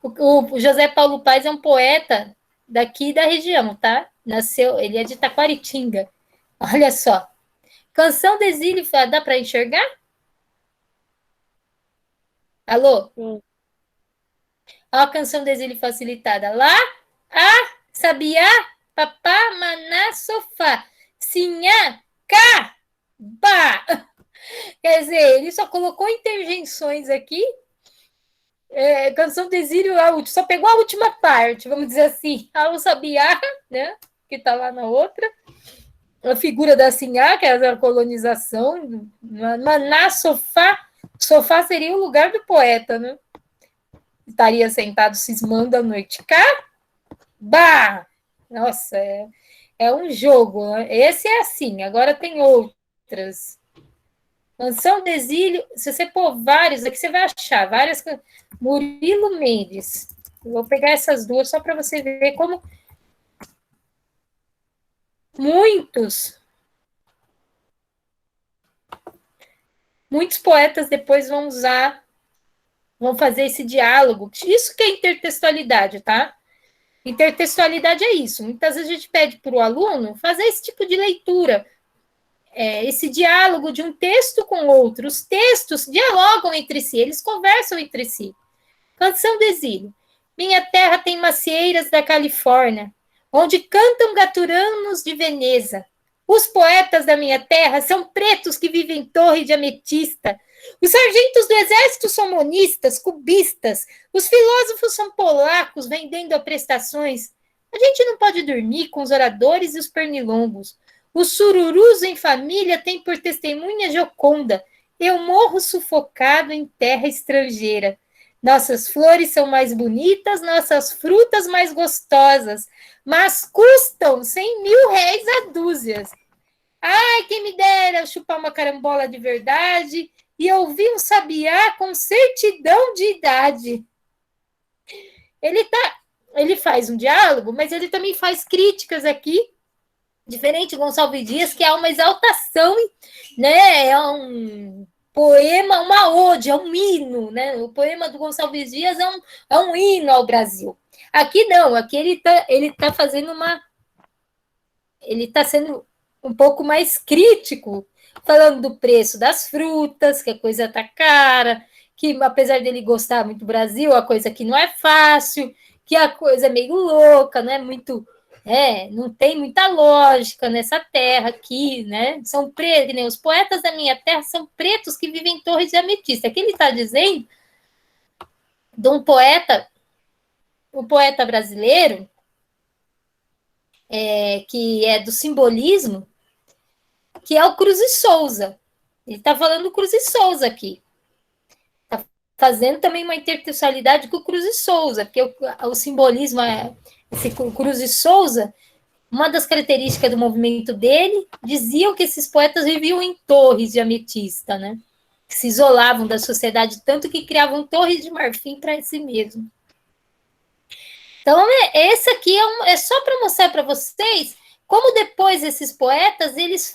O José Paulo Paes é um poeta daqui da região, tá? Ele é de Taquaritinga. Olha só. Canção de exílio, dá para enxergar? Alô? Sim. Ó a canção de exílio facilitada. Lá, sabiá, papá, maná, sofá. Sinhá, cá, bá. Quer dizer, ele só colocou interjeições aqui. Canção de exílio, só pegou a última parte, vamos dizer assim. O sabiá, né? Que tá lá na outra. A figura da sinhá, que é a colonização. Maná, sofá. Sofá seria o lugar do poeta, né? Estaria sentado cismando à noite. Cá, bah! Nossa, é um jogo. Né? Esse é assim, agora tem outras. Mansão do Exílio, se você pôr vários aqui, você vai achar várias. Murilo Mendes. Eu vou pegar essas duas só para você ver como muitos poetas depois vão usar, vão fazer esse diálogo. Isso que é intertextualidade, tá? Intertextualidade é isso. Muitas vezes a gente pede para o aluno fazer esse tipo de leitura, esse diálogo de um texto com outro. Os textos dialogam entre si, eles conversam entre si. Canção do Exílio. Minha terra tem macieiras da Califórnia, onde cantam gaturanos de Veneza. Os poetas da minha terra são pretos que vivem em torre de ametista. Os sargentos do exército são monistas, cubistas. Os filósofos são polacos vendendo a prestações. A gente não pode dormir com os oradores e os pernilongos. Os sururus em família têm por testemunha Gioconda. Eu morro sufocado em terra estrangeira. Nossas flores são mais bonitas, nossas frutas mais gostosas, mas custam 100.000 réis a dúzias. Ai, quem me dera chupar uma carambola de verdade e ouvir um sabiá com certidão de idade. Ele faz um diálogo, mas ele também faz críticas aqui, diferente de Gonçalves Dias, que é uma exaltação, né? É um poema, uma ode, é um hino, né? O poema do Gonçalves Dias é um hino ao Brasil. Aqui não, aqui ele tá fazendo ele está sendo um pouco mais crítico, falando do preço das frutas, que a coisa tá cara, que apesar dele gostar muito do Brasil, a coisa aqui não é fácil, que a coisa é meio louca, não é muito... não tem muita lógica nessa terra aqui, né? São pretos, né? Os poetas da minha terra são pretos que vivem em torres de ametista. Aqui ele está dizendo de um poeta brasileiro, que é do simbolismo, que é o Cruz e Souza. Ele está falando do Cruz e Souza aqui. Está fazendo também uma intertextualidade com o Cruz e Souza, porque o simbolismo esse Cruz e Souza. Uma das características do movimento dele diziam que esses poetas viviam em torres de ametista, né? Que se isolavam da sociedade tanto que criavam torres de marfim para si mesmo. Então, esse aqui é só para mostrar para vocês como depois esses poetas, eles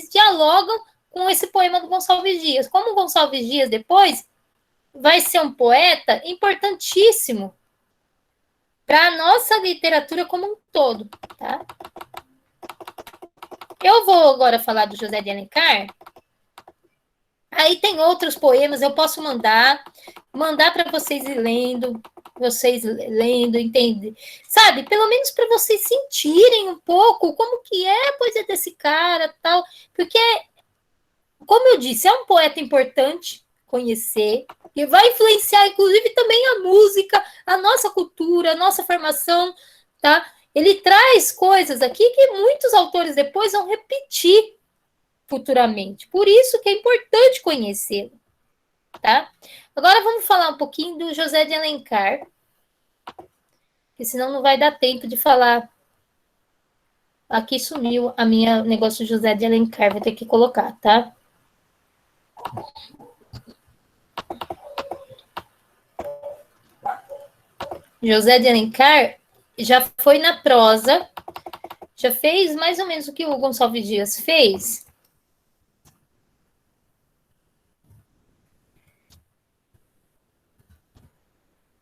dialogam com esse poema do Gonçalves Dias. Como o Gonçalves Dias depois vai ser um poeta importantíssimo para a nossa literatura como um todo, tá? Eu vou agora falar do José de Alencar. Aí tem outros poemas, eu posso mandar para vocês ir lendo, entender. Sabe, pelo menos para vocês sentirem um pouco como que é a poesia desse cara, tal, porque, como eu disse, é um poeta importante conhecer, que vai influenciar, inclusive, também a música, a nossa cultura, a nossa formação, tá? Ele traz coisas aqui que muitos autores depois vão repetir futuramente. Por isso que é importante conhecê-lo, tá? Agora vamos falar um pouquinho do José de Alencar, porque senão não vai dar tempo de falar. Aqui sumiu a minha negócio do José de Alencar, vou ter que colocar, tá? José de Alencar já foi na prosa, já fez mais ou menos o que o Gonçalves Dias fez.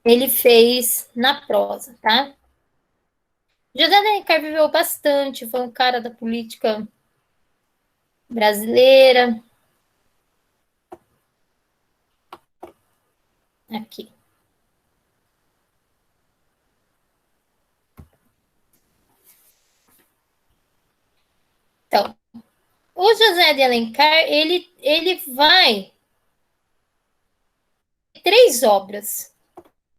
Ele fez na prosa, tá? José de Alencar viveu bastante, foi um cara da política brasileira. Aqui. Então, o José de Alencar, ele vai... 3 obras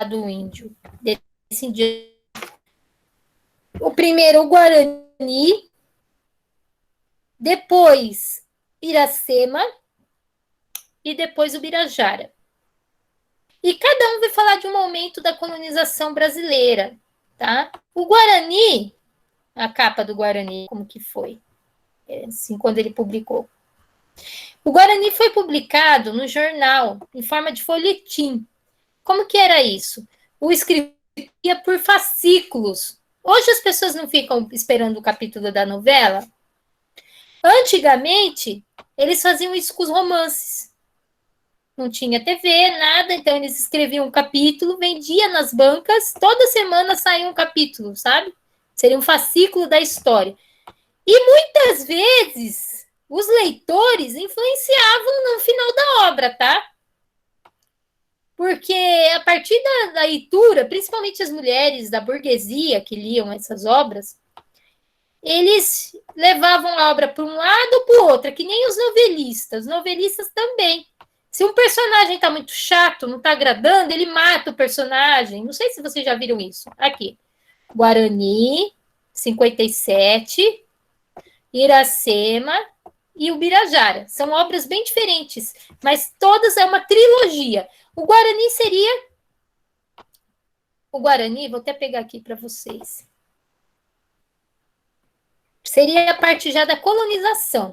do índio, desse índio. O primeiro, o Guarani, depois Iracema e depois o Birajara. E cada um vai falar de um momento da colonização brasileira, tá? O Guarani a capa do Guarani, como que foi, assim, quando ele publicou. O Guarani foi publicado no jornal, em forma de folhetim. Como que era isso? O escritor ia por fascículos. Hoje as pessoas não ficam esperando o capítulo da novela. Antigamente, eles faziam isso com os romances. Não tinha TV, nada, então eles escreviam um capítulo, vendia nas bancas, toda semana saía um capítulo, sabe? Seria um fascículo da história. E muitas vezes os leitores influenciavam no final da obra, tá? Porque a partir da leitura, principalmente as mulheres da burguesia que liam essas obras, eles levavam a obra para um lado ou para o outro, que nem os novelistas. Os novelistas também. Se um personagem está muito chato, não está agradando, ele mata o personagem. Não sei se vocês já viram isso. Aqui. Guarani, 57, Iracema e o Birajara. São obras bem diferentes, mas todas é uma trilogia. O Guarani seria... O Guarani, vou até pegar aqui para vocês. Seria a parte já da colonização.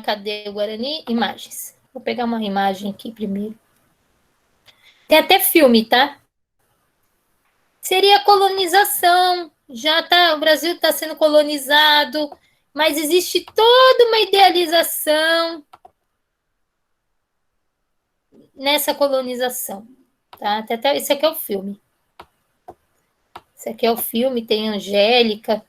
Cadê o Guarani? Imagens. Vou pegar uma imagem aqui primeiro. Tem até filme, tá? Seria a colonização. Já tá, o Brasil está sendo colonizado, mas existe toda uma idealização nessa colonização. Tá? Até esse aqui é o filme. Esse aqui é o filme, tem a Angélica,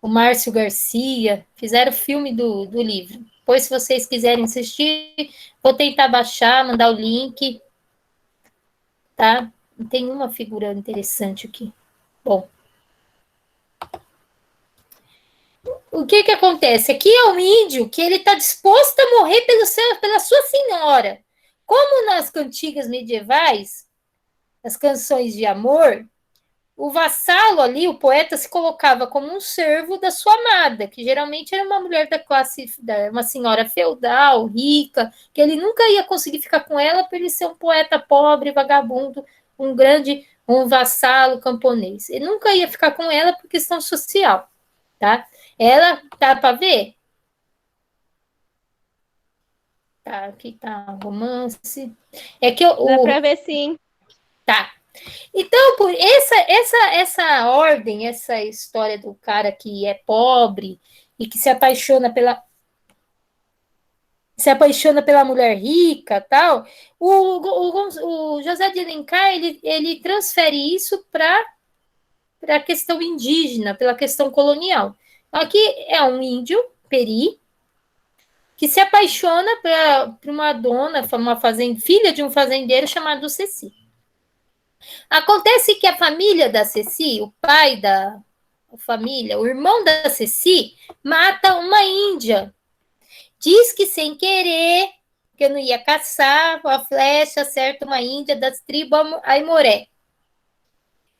o Márcio Garcia, fizeram o filme do livro. Depois, se vocês quiserem assistir, vou tentar baixar, mandar o link. Tá? Tem uma figura interessante aqui. Bom. O que acontece? Aqui é um índio que ele está disposto a morrer pela sua senhora. Como nas cantigas medievais, as canções de amor, o vassalo ali, o poeta, se colocava como um servo da sua amada, que geralmente era uma mulher da classe, uma senhora feudal, rica, que ele nunca ia conseguir ficar com ela por ele ser um poeta pobre, vagabundo, um vassalo camponês. Ele nunca ia ficar com ela por questão social, tá? Ela, tá para ver? Tá, aqui tá romance. É que dá para ver, sim. Tá. Então, por essa ordem, essa história do cara que é pobre e que se apaixona pela mulher rica, tal, o José de Alencar, ele transfere isso para a questão indígena, pela questão colonial. Aqui é um índio, Peri, que se apaixona por uma dona, filha de um fazendeiro chamado Ceci. Acontece que a família da Ceci, o pai da família, o irmão da Ceci, mata uma índia. Diz que sem querer, que eu não ia caçar, a flecha acerta uma índia das tribos Aimoré.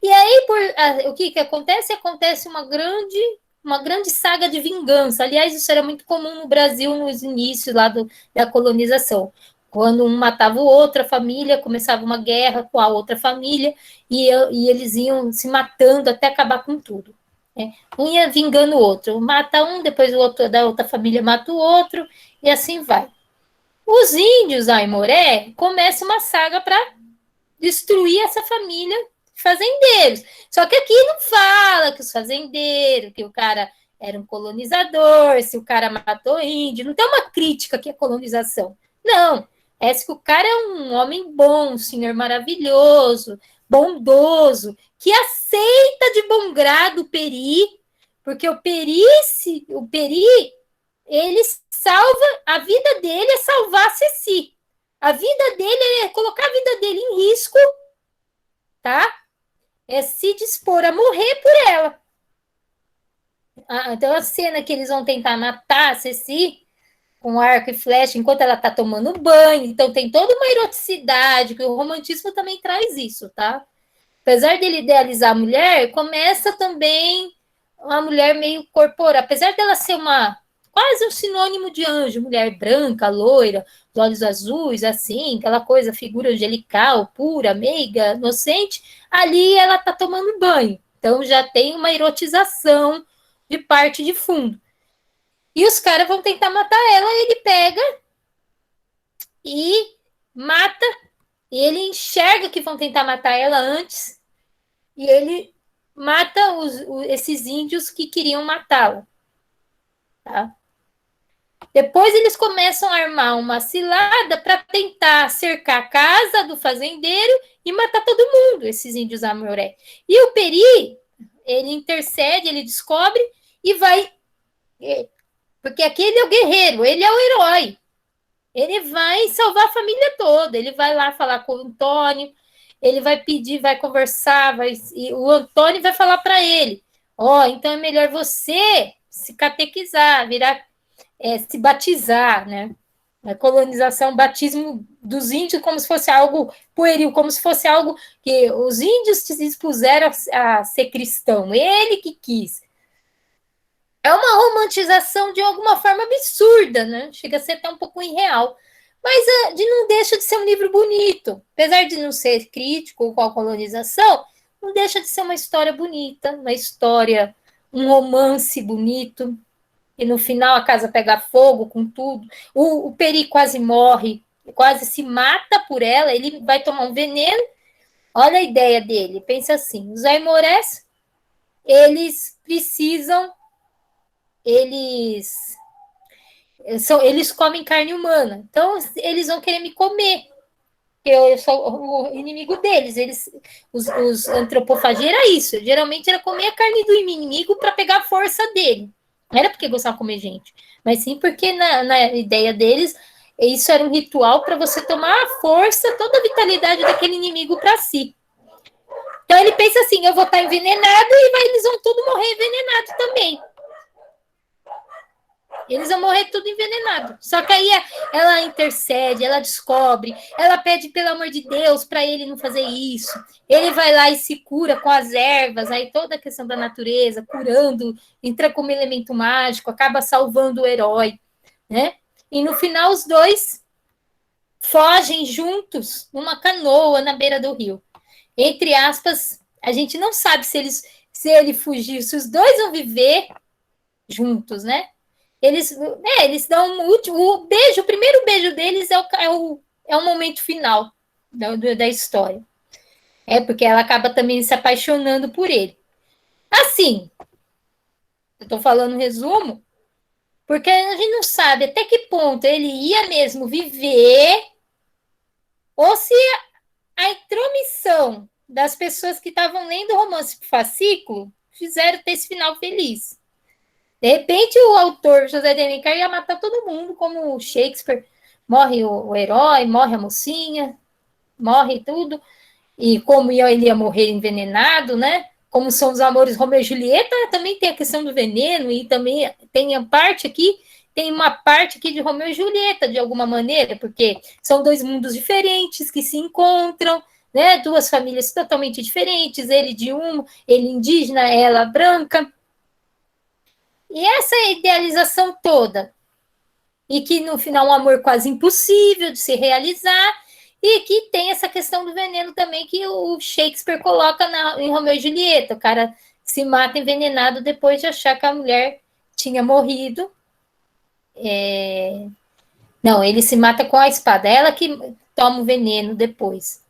E aí, o que acontece? Acontece uma grande saga de vingança. Aliás, isso era muito comum no Brasil nos inícios lá da colonização. Quando um matava o outro, a família começava uma guerra com a outra família e eles iam se matando até acabar com tudo. Né? Um ia vingando o outro. Mata um, depois o outro da outra família mata o outro e assim vai. Os índios Aimoré começam uma saga para destruir essa família de fazendeiros. Só que aqui não fala que os fazendeiros, que o cara era um colonizador, se o cara matou índio, não tem uma crítica que é colonização. Não, é que o cara é um homem bom, um senhor maravilhoso, bondoso, que aceita de bom grado o Peri, porque o Peri, ele salva, a vida dele é salvar a Ceci. A vida dele é colocar a vida dele em risco, tá? É se dispor a morrer por ela. Então, a cena que eles vão tentar matar a Ceci com arco e flecha enquanto ela tá tomando banho. Então, tem toda uma eroticidade, que o romantismo também traz isso, tá? Apesar dele idealizar a mulher, começa também uma mulher meio corporal. Apesar dela ser quase um sinônimo de anjo, mulher branca, loira, de olhos azuis, assim, aquela coisa, figura angelical, pura, meiga, inocente, ali ela está tomando banho. Então já tem uma erotização de parte de fundo. E os caras vão tentar matar ela, ele pega e mata, e ele enxerga que vão tentar matar ela antes, e ele mata esses índios que queriam matá-la. Tá? Depois eles começam a armar uma cilada para tentar cercar a casa do fazendeiro e matar todo mundo, esses índios amoré. E o Peri, ele intercede, ele descobre e vai... Porque aquele é o guerreiro, ele é o herói. Ele vai salvar a família toda, ele vai lá falar com o Antônio, ele vai pedir, vai conversar, e o Antônio vai falar para ele, então é melhor você se catequizar, se batizar, né? A colonização, batismo dos índios como se fosse algo pueril, como se fosse algo que os índios se dispuseram a ser cristão, ele que quis. É uma romantização de alguma forma absurda, né? Chega a ser até um pouco irreal. Mas não deixa de ser um livro bonito. Apesar de não ser crítico com a colonização, não deixa de ser uma história bonita, uma história, um romance bonito. E no final a casa pega fogo com tudo. O Peri quase morre, quase se mata por ela, ele vai tomar um veneno. Olha a ideia dele, pensa assim, os aimorés, eles precisam... Eles comem carne humana, então eles vão querer me comer, porque eu sou o inimigo deles. Os antropofagia era isso, geralmente era comer a carne do inimigo para pegar a força dele, não era porque gostavam de comer gente, mas sim porque na ideia deles, isso era um ritual para você tomar a força, toda a vitalidade daquele inimigo para si. Então ele pensa assim, eu vou estar envenenado e eles vão todos morrer envenenados também. Eles vão morrer tudo envenenado. Só que aí ela intercede, ela descobre, ela pede, pelo amor de Deus, para ele não fazer isso. Ele vai lá e se cura com as ervas, aí toda a questão da natureza, curando, entra como elemento mágico, acaba salvando o herói, né? E no final os dois fogem juntos numa canoa na beira do rio. Entre aspas, a gente não sabe se ele fugir, se os dois vão viver juntos, né? Eles dão o beijo, o primeiro beijo deles é o momento final da história. Porque ela acaba também se apaixonando por ele. Assim, eu estou falando um resumo, porque a gente não sabe até que ponto ele ia mesmo viver, ou se a intromissão das pessoas que estavam lendo o romance fascículo fizeram ter esse final feliz. De repente, o autor José de Alencar ia matar todo mundo, como Shakespeare. Morre o herói, morre a mocinha, morre tudo. E como ele ia morrer envenenado, né? Como são os amores Romeu e Julieta, também tem a questão do veneno, e também tem uma parte aqui de Romeu e Julieta, de alguma maneira, porque são dois mundos diferentes que se encontram, né? Duas famílias totalmente diferentes, ele indígena, ela branca. E essa idealização toda, e que no final é um amor quase impossível de se realizar, e que tem essa questão do veneno também que o Shakespeare coloca em Romeu e Julieta. O cara se mata envenenado depois de achar que a mulher tinha morrido. Não, ele se mata com a espada, ela que toma o veneno depois.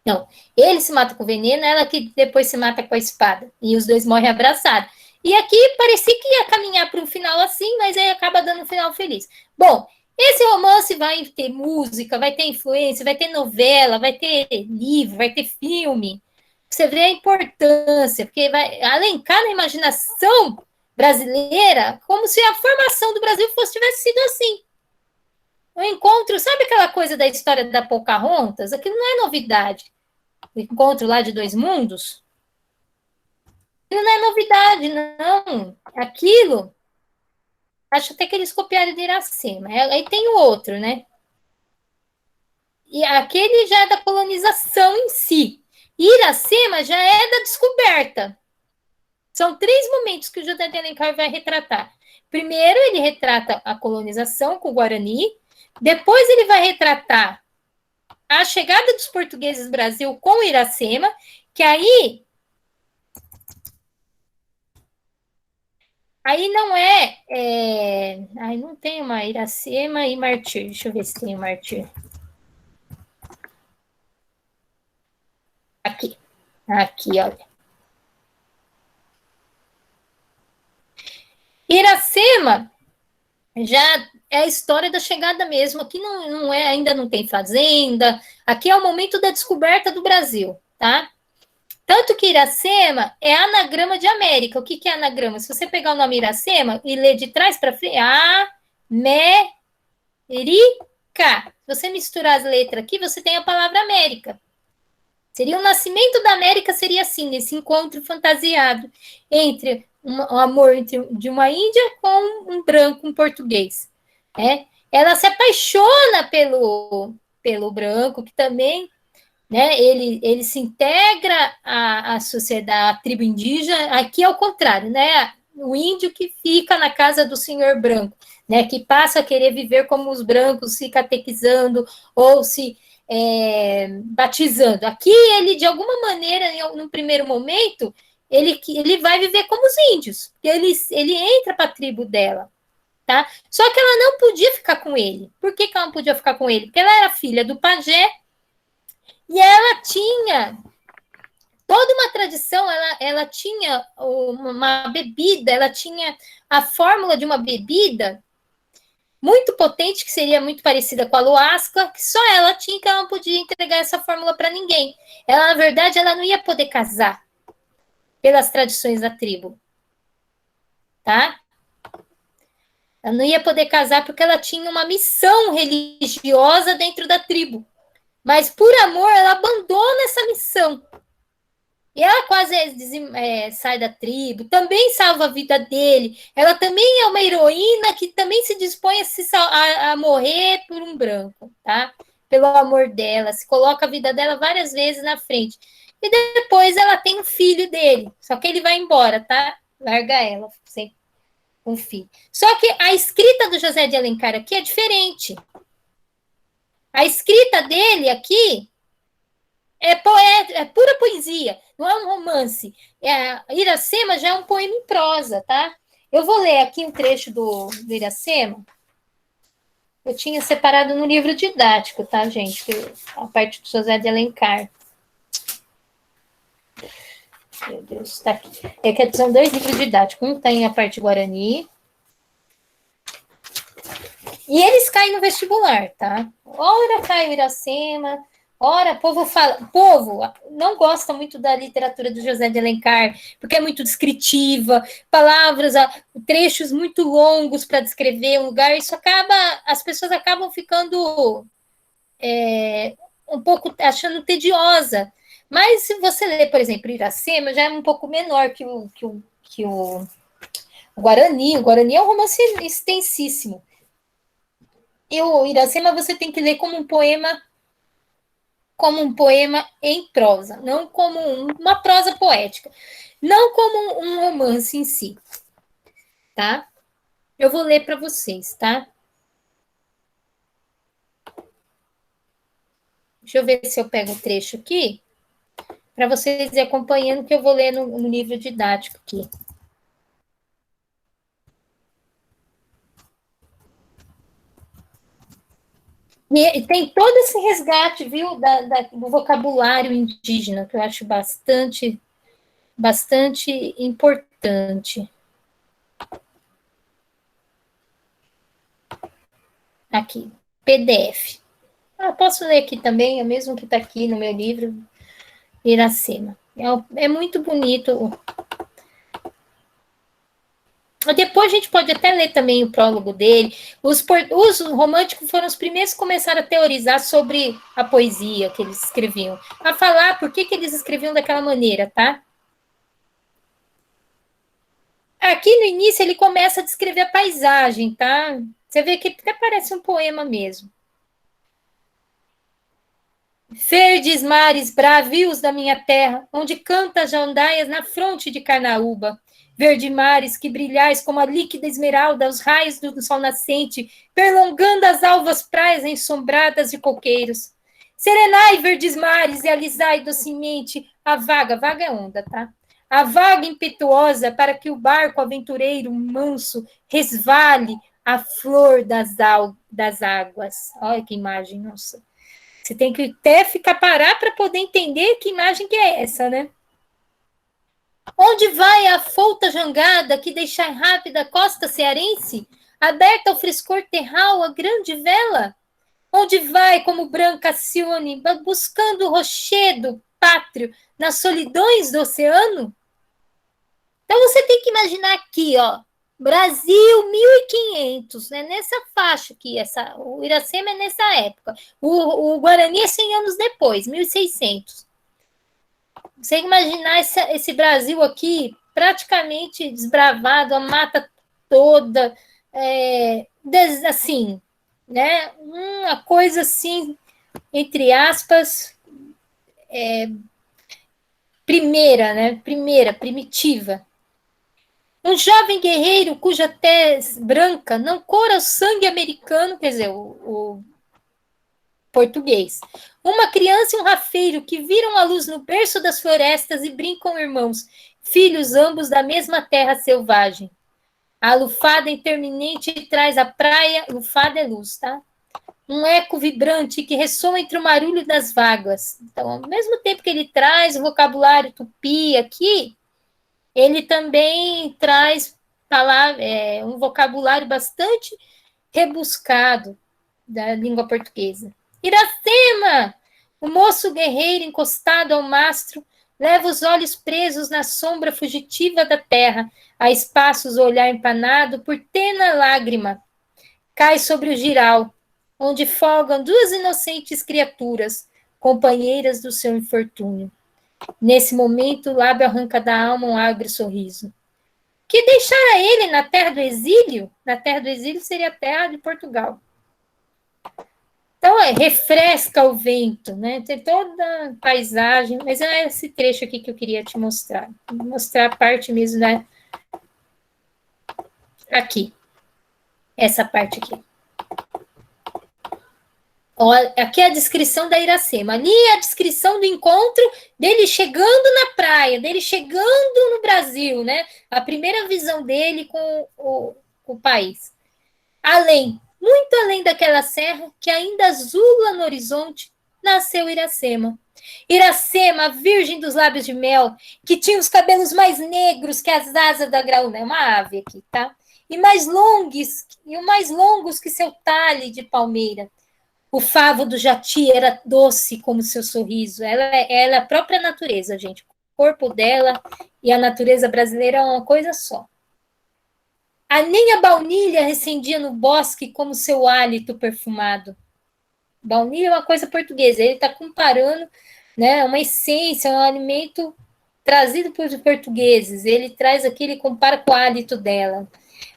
Não, ele se mata com o veneno, ela que depois se mata com a espada, e os dois morrem abraçados. E aqui parecia que ia caminhar para um final assim, mas aí acaba dando um final feliz. Bom, esse romance vai ter música, vai ter influência, vai ter novela, vai ter livro, vai ter filme. Você vê a importância, porque vai alencar na imaginação brasileira como se a formação do Brasil tivesse sido assim. O encontro, sabe aquela coisa da história da Pocahontas? Aquilo não é novidade. O encontro lá de dois mundos. Aquilo não é novidade, não. Aquilo, acho até que eles copiaram de Iracema. Aí tem o outro, né? E aquele já é da colonização em si. Iracema já é da descoberta. São 3 momentos que o José de Alencar vai retratar. Primeiro, ele retrata a colonização com o Guarani. Depois, ele vai retratar a chegada dos portugueses no Brasil com o Iracema, que aí não aí não tem uma Iracema e Martir. Deixa eu ver se tem o Martir. Aqui, olha. Iracema já é a história da chegada mesmo. Aqui ainda não tem fazenda. Aqui é o momento da descoberta do Brasil, tá? Tanto que Iracema é anagrama de América. O que é anagrama? Se você pegar o nome Iracema e ler de trás para frente, América. Se você misturar as letras aqui, você tem a palavra América. Seria o nascimento da América, seria assim, esse encontro fantasiado entre um amor de uma índia com um branco, um português. Né? Ela se apaixona pelo branco, que também, né, ele se integra à sociedade, à tribo indígena. Aqui é o contrário, né? O índio que fica na casa do senhor branco, né, que passa a querer viver como os brancos, se catequizando ou se batizando. Aqui ele, de alguma maneira, no primeiro momento, ele vai viver como os índios. Ele entra para a tribo dela. Tá? Só que ela não podia ficar com ele. Por que ela não podia ficar com ele? Porque ela era filha do pajé e ela tinha toda uma tradição, ela tinha uma bebida, ela tinha a fórmula de uma bebida muito potente, que seria muito parecida com a Luasca, que só ela tinha, que ela não podia entregar essa fórmula para ninguém. Ela, na verdade, ela não ia poder casar pelas tradições da tribo. Tá? Ela não ia poder casar porque ela tinha uma missão religiosa dentro da tribo. Mas, por amor, ela abandona essa missão. E ela quase sai da tribo, também salva a vida dele. Ela também é uma heroína que também se dispõe a morrer por um branco, tá? Pelo amor dela, se coloca a vida dela várias vezes na frente. E depois ela tem um filho dele, só que ele vai embora, tá? Larga ela, sem um filho. Só que a escrita do José de Alencar aqui é diferente. A escrita dele aqui é pura poesia, não é um romance. Iracema já é um poema em prosa, tá? Eu vou ler aqui um trecho do Iracema. Eu tinha separado no livro didático, tá, gente? A parte do José de Alencar. Meu Deus, tá aqui. São 2 livros didáticos. Um tem a parte Guarani. E eles caem no vestibular, tá? Ora cai o Iracema. Ora, povo não gosta muito da literatura do José de Alencar, porque é muito descritiva, palavras, trechos muito longos para descrever um lugar, as pessoas acabam ficando um pouco achando tediosa. Mas se você ler, por exemplo, Iracema, já é um pouco menor que o Guarani. O Guarani é um romance extensíssimo. E o Iracema você tem que ler como um poema em prosa, não como uma prosa poética, não como um romance em si, tá? Eu vou ler para vocês, tá? Deixa eu ver se eu pego o trecho aqui, para vocês ir acompanhando, que eu vou ler no livro didático aqui. E tem todo esse resgate, viu, do vocabulário indígena, que eu acho bastante importante. Aqui, PDF. Posso ler aqui também, é o mesmo que está aqui no meu livro, Iracema. É muito bonito. Depois a gente pode até ler também o prólogo dele. Os românticos foram os primeiros que começaram a teorizar sobre a poesia que eles escreviam. A falar por que eles escreviam daquela maneira, tá? Aqui no início ele começa a descrever a paisagem, tá? Você vê que até parece um poema mesmo. Verdes mares, bravios da minha terra, onde canta as jandaias na fronte de Carnaúba. Verde mares que brilhais como a líquida esmeralda aos raios do sol nascente, perlongando as alvas praias ensombradas de coqueiros. Serenai, verdes mares, e alisai docemente a vaga é onda, tá? A vaga impetuosa para que o barco aventureiro manso resvale a flor das águas. Olha que imagem, nossa. Você tem que até parar para poder entender que imagem que é essa, né? Onde vai a folta jangada que deixa rápida a costa cearense, aberta ao frescor terral a grande vela? Onde vai, como branca Cione, buscando o rochedo pátrio nas solidões do oceano? Então você tem que imaginar aqui, ó, Brasil 1500, né? Nessa faixa aqui, o Iracema é nessa época. O Guarani é 100 anos depois, 1600. Você imaginar esse Brasil aqui praticamente desbravado, a mata toda, assim, né? Uma coisa assim, entre aspas, primeira, né? Primitiva. Um jovem guerreiro cuja tez branca não cora o sangue americano, quer dizer, o português. Uma criança e um rafeiro que viram a luz no berço das florestas e brincam irmãos, filhos ambos da mesma terra selvagem. A lufada interminente traz à praia, lufada é luz, tá? Um eco vibrante que ressoa entre o barulho das vagas. Então, ao mesmo tempo que ele traz o vocabulário tupi aqui, ele também traz um vocabulário bastante rebuscado da língua portuguesa. Iracema! O moço guerreiro encostado ao mastro leva os olhos presos na sombra fugitiva da terra, a espaços o olhar empanado por tena lágrima. Cai sobre o giral, onde folgam duas inocentes criaturas, companheiras do seu infortúnio. Nesse momento, o lábio arranca da alma um agro sorriso. Que deixara ele na terra do exílio? Na terra do exílio seria a terra de Portugal. Então, refresca o vento, né? Tem toda a paisagem, mas é esse trecho aqui que eu queria te mostrar. Vou mostrar a parte mesmo, né? Aqui. Essa parte aqui. Olha, aqui é a descrição da Iracema. Ali é a descrição do encontro dele chegando na praia, dele chegando no Brasil, né? A primeira visão dele com o país. Muito além daquela serra que ainda azula no horizonte, nasceu Iracema. Iracema, a virgem dos lábios de mel, que tinha os cabelos mais negros que as asas da graúna, é uma ave aqui, tá? E mais longos que seu talhe de palmeira. O favo do jati era doce como seu sorriso. Ela é a própria natureza, gente. O corpo dela e a natureza brasileira é uma coisa só. Nem a baunilha recendia no bosque como seu hálito perfumado. Baunilha é uma coisa portuguesa. Ele está comparando, né, uma essência, um alimento trazido pelos portugueses. Ele traz aqui, ele compara com o hálito dela.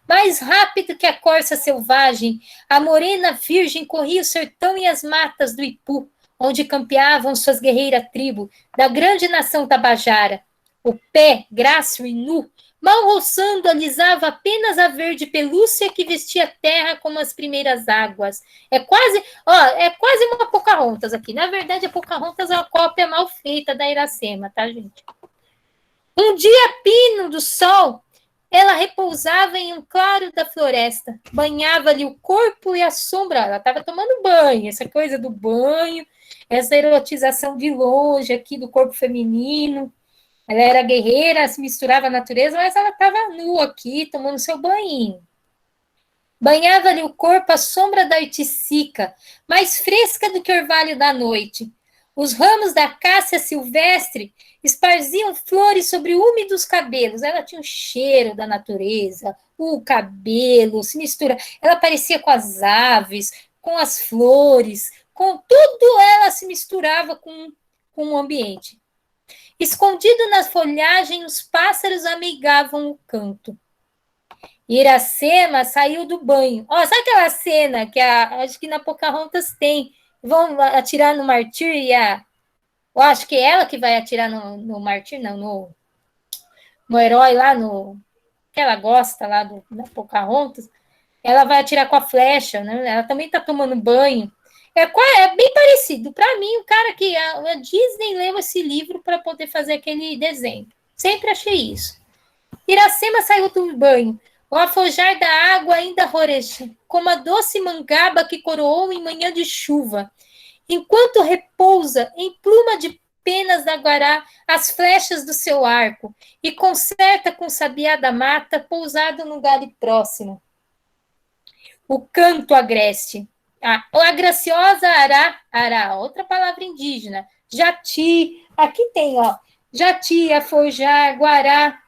Mais rápido que a corça selvagem, a morena virgem corria o sertão e as matas do Ipu, onde campeavam suas guerreiras tribos da grande nação tabajara. O pé, grácil e nu, mal roçando, alisava apenas a verde pelúcia que vestia a terra como as primeiras águas. É quase uma Pocahontas aqui. Na verdade, a Pocahontas é uma cópia mal feita da Iracema, tá, gente? Um dia pino do sol, ela repousava em um claro da floresta, banhava-lhe o corpo e a sombra. Ela estava tomando banho, essa coisa do banho, essa erotização de longe aqui do corpo feminino. Ela era guerreira, se misturava à natureza, mas ela estava nua aqui, tomando seu banhinho. Banhava-lhe o corpo a sombra da iticica, mais fresca do que o orvalho da noite. Os ramos da cássia silvestre esparziam flores sobre úmidos cabelos. Ela tinha o cheiro da natureza, o cabelo se mistura. Ela parecia com as aves, com as flores, com tudo ela se misturava com o ambiente. Escondido na folhagem, os pássaros amigavam o canto. Iracema saiu do banho. Sabe aquela cena que acho que na Pocahontas tem, vão atirar no Martir eu acho que é ela que vai atirar no Martir, não, no herói lá, que ela gosta lá da Pocahontas, ela vai atirar com a flecha, né? Ela também tá tomando banho. É bem parecido. Para mim, o cara que a Disney leu esse livro para poder fazer aquele desenho. Sempre achei isso. Iracema saiu do banho. O afojar da água ainda roreja, como a doce mangaba que coroou em manhã de chuva. Enquanto repousa em pluma de penas da guará as flechas do seu arco e conserta com sabiá da mata pousado no galho próximo. O canto agreste. A graciosa ará, outra palavra indígena. Jati, aqui tem, ó. Jati, afojar, guará,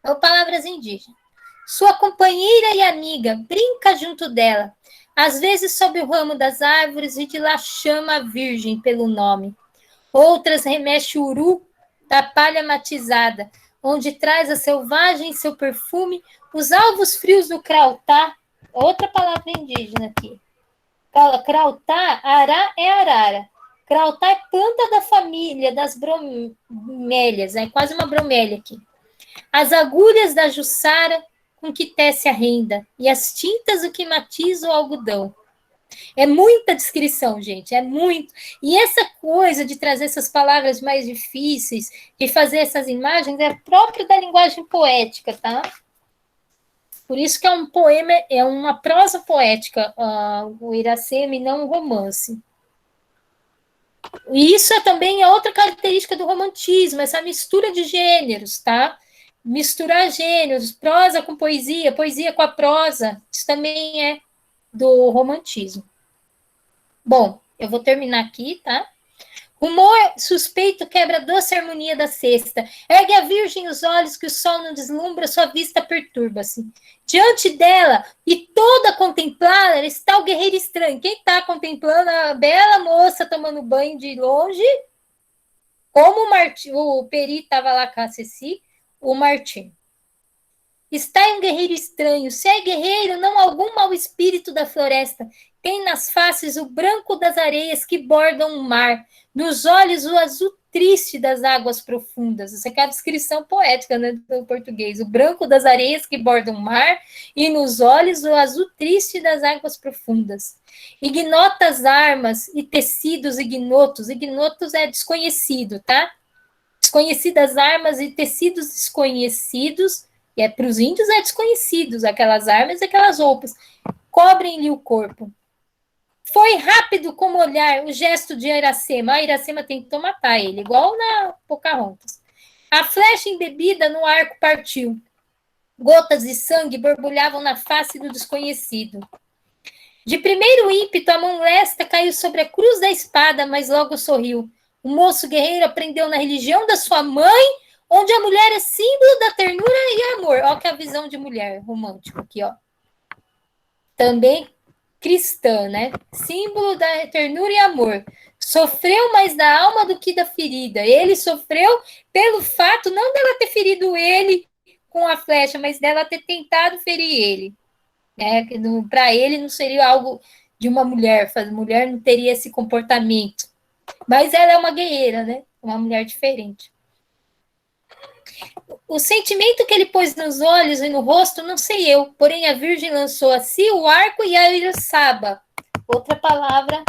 são palavras indígenas. Sua companheira e amiga brinca junto dela, às vezes sob o ramo das árvores e de lá chama a virgem pelo nome. Outras remexe o uru da palha matizada, onde traz a selvagem seu perfume, os alvos frios do crautá, outra palavra indígena aqui. Crautá, ará é arara. Crautá é planta da família das bromélias, é quase uma bromélia aqui. As agulhas da jussara com que tece a renda, e as tintas o que matiza o algodão. É muita descrição, gente, é muito. E essa coisa de trazer essas palavras mais difíceis, de fazer essas imagens, é próprio da linguagem poética, tá? Por isso que é um poema, é uma prosa poética, o Iracema, e não um romance. E isso também é outra característica do romantismo, essa mistura de gêneros, tá? Misturar gêneros, prosa com poesia, poesia com a prosa, isso também é do romantismo. Bom, eu vou terminar aqui, tá? Rumor suspeito quebra a doce harmonia da cesta. Ergue a virgem os olhos que o sol não deslumbra, sua vista perturba-se. Diante dela, e toda a contemplar, está o guerreiro estranho. Quem está contemplando a bela moça tomando banho de longe? Como o Peri estava lá com a Ceci, o Martim. Está um guerreiro estranho. Se é guerreiro, não algum mau espírito da floresta. Tem nas faces o branco das areias que bordam o mar, nos olhos o azul triste das águas profundas. Isso aqui é a descrição poética, né, do português. O branco das areias que bordam o mar e nos olhos o azul triste das águas profundas. Ignotas armas e tecidos ignotos. Ignotos é desconhecido, tá? Desconhecidas armas e tecidos desconhecidos. E para os índios é desconhecidos, aquelas armas e aquelas roupas. Cobrem-lhe o corpo. Foi rápido como olhar o gesto de Iracema. A Iracema tentou matar ele, igual na Pocahontas. A flecha embebida no arco partiu. Gotas de sangue borbulhavam na face do desconhecido. De primeiro ímpeto, a mão lesta caiu sobre a cruz da espada, mas logo sorriu. O moço guerreiro aprendeu na religião da sua mãe, onde a mulher é símbolo da ternura e amor. Olha que a visão de mulher romântica aqui, ó. Também cristã, né? Símbolo da ternura e amor. Sofreu mais da alma do que da ferida. Ele sofreu pelo fato não dela ter ferido ele com a flecha, mas dela ter tentado ferir ele. Né? Para ele não seria algo de uma mulher. A mulher não teria esse comportamento. Mas ela é uma guerreira, né? Uma mulher diferente. O sentimento que ele pôs nos olhos e no rosto, não sei eu, porém a virgem lançou a si o arco e a iraçaba, outra palavra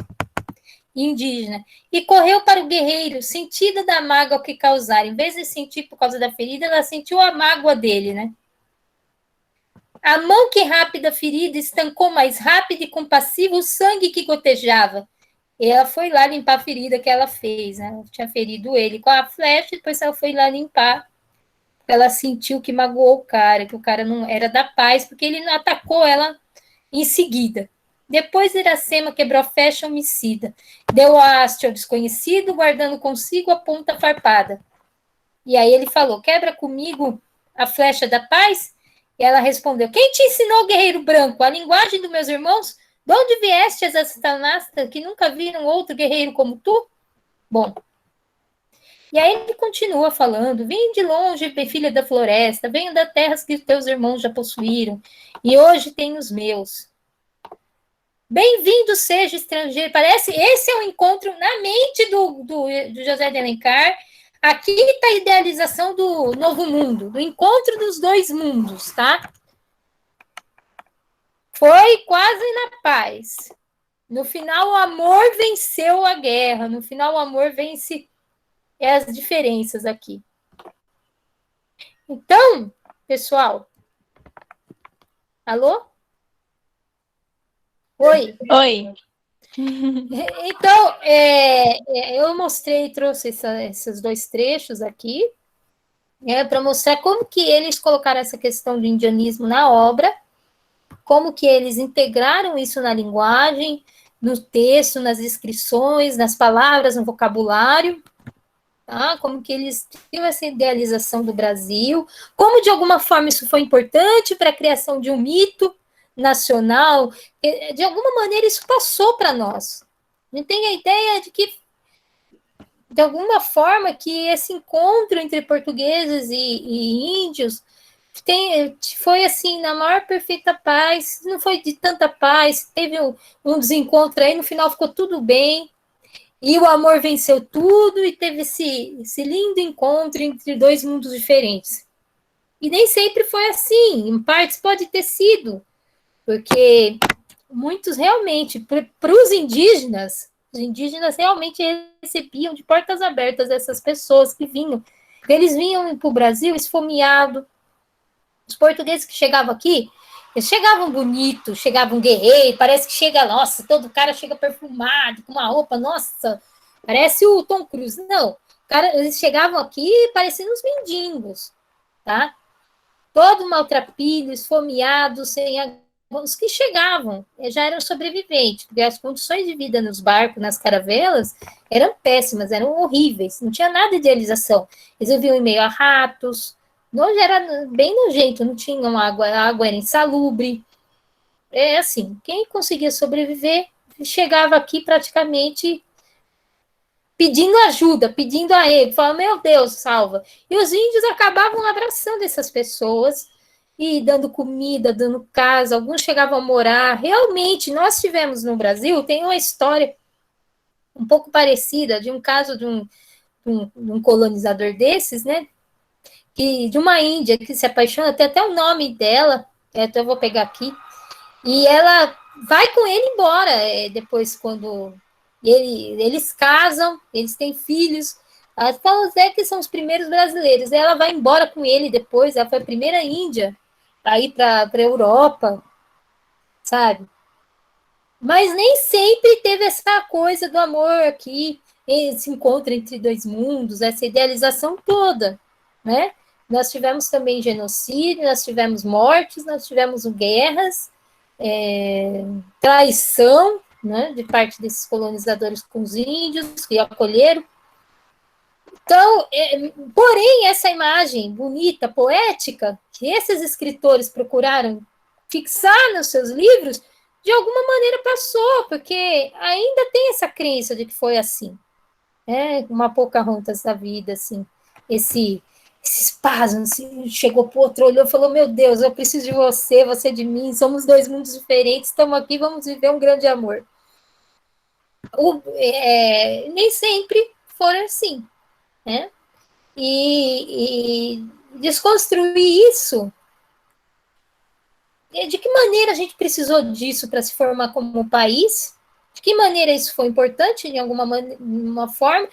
indígena, e correu para o guerreiro, sentida da mágoa que causara. Em vez de sentir por causa da ferida, ela sentiu a mágoa dele, né? A mão que rápida ferida estancou mais rápido e compassivo o sangue que gotejava. E ela foi lá limpar a ferida que ela fez, né? Ela tinha ferido ele com a flecha, e depois ela foi lá limpar. Ela sentiu que magoou o cara, que o cara não era da paz, porque ele não atacou ela em seguida. Depois Iracema quebrou a flecha homicida, deu a haste ao desconhecido, guardando consigo a ponta farpada. E aí ele falou, quebra comigo a flecha da paz? E ela respondeu, quem te ensinou, guerreiro branco? A linguagem dos meus irmãos? De onde viestes essa canasta que nunca viram outro guerreiro como tu? Bom, e aí ele continua falando, vim de longe, filha da floresta, venho das terras que teus irmãos já possuíram, e hoje tenho os meus. Bem-vindo seja estrangeiro. Parece esse é o encontro na mente do José de Alencar. Aqui está a idealização do novo mundo, do encontro dos dois mundos, tá? Foi quase na paz. No final, o amor venceu a guerra. No final, o amor vence as diferenças aqui. Então, pessoal. Alô? Oi. Oi. Então, eu mostrei, trouxe esses dois trechos aqui, para mostrar como que eles colocaram essa questão do indianismo na obra, como que eles integraram isso na linguagem, no texto, nas descrições, nas palavras, no vocabulário, tá? Como que eles tinham essa idealização do Brasil, como de alguma forma isso foi importante para a criação de um mito nacional, de alguma maneira isso passou para nós. A gente tem a ideia de que, de alguma forma, que esse encontro entre portugueses e índios foi assim, na maior perfeita paz, não foi de tanta paz, teve um desencontro aí, no final ficou tudo bem, e o amor venceu tudo, e teve esse lindo encontro entre dois mundos diferentes. E nem sempre foi assim, em partes pode ter sido, porque muitos realmente, para os indígenas realmente recebiam de portas abertas essas pessoas que vinham. Eles vinham para o Brasil esfomeados. Os portugueses que chegavam aqui, eles chegavam bonitos, chegavam guerreiros, parece que chega, nossa, todo cara chega perfumado, com uma roupa, nossa, parece o Tom Cruise. Não, eles chegavam aqui parecendo uns mendigos, tá? Todo maltrapilho, esfomeado, sem os que chegavam já eram sobreviventes, porque as condições de vida nos barcos, nas caravelas, eram péssimas, eram horríveis, não tinha nada de idealização. Eles viviam em meio a ratos, nojo era bem nojento, não tinham água, a água era insalubre. É assim, quem conseguia sobreviver chegava aqui praticamente pedindo ajuda, pedindo a ele, falando, meu Deus, salva. E os índios acabavam abraçando essas pessoas e dando comida, dando casa, alguns chegavam a morar. Realmente, nós tivemos no Brasil, tem uma história um pouco parecida de um caso de um colonizador desses, né? De uma índia que se apaixona, tem até o nome dela, então eu vou pegar aqui, e ela vai com ele embora, depois quando eles casam, eles têm filhos, as Zé que são os primeiros brasileiros, ela vai embora com ele depois, ela foi a primeira índia a ir para a Europa, sabe? Mas nem sempre teve essa coisa do amor aqui, esse encontro entre dois mundos, essa idealização toda, né? Nós tivemos também genocídio, nós tivemos mortes, nós tivemos guerras, traição, né, de parte desses colonizadores com os índios que acolheram. Então, porém, essa imagem bonita, poética, que esses escritores procuraram fixar nos seus livros, de alguma maneira passou, porque ainda tem essa crença de que foi assim, né? Uma Pocahontas da vida, assim, esse espasmo, assim, chegou para o outro, olhou e falou, meu Deus, eu preciso de você, você de mim, somos dois mundos diferentes, estamos aqui, vamos viver um grande amor. Nem sempre foram assim, né? E desconstruir isso, de que maneira a gente precisou disso para se formar como país, de que maneira isso foi importante, de alguma forma,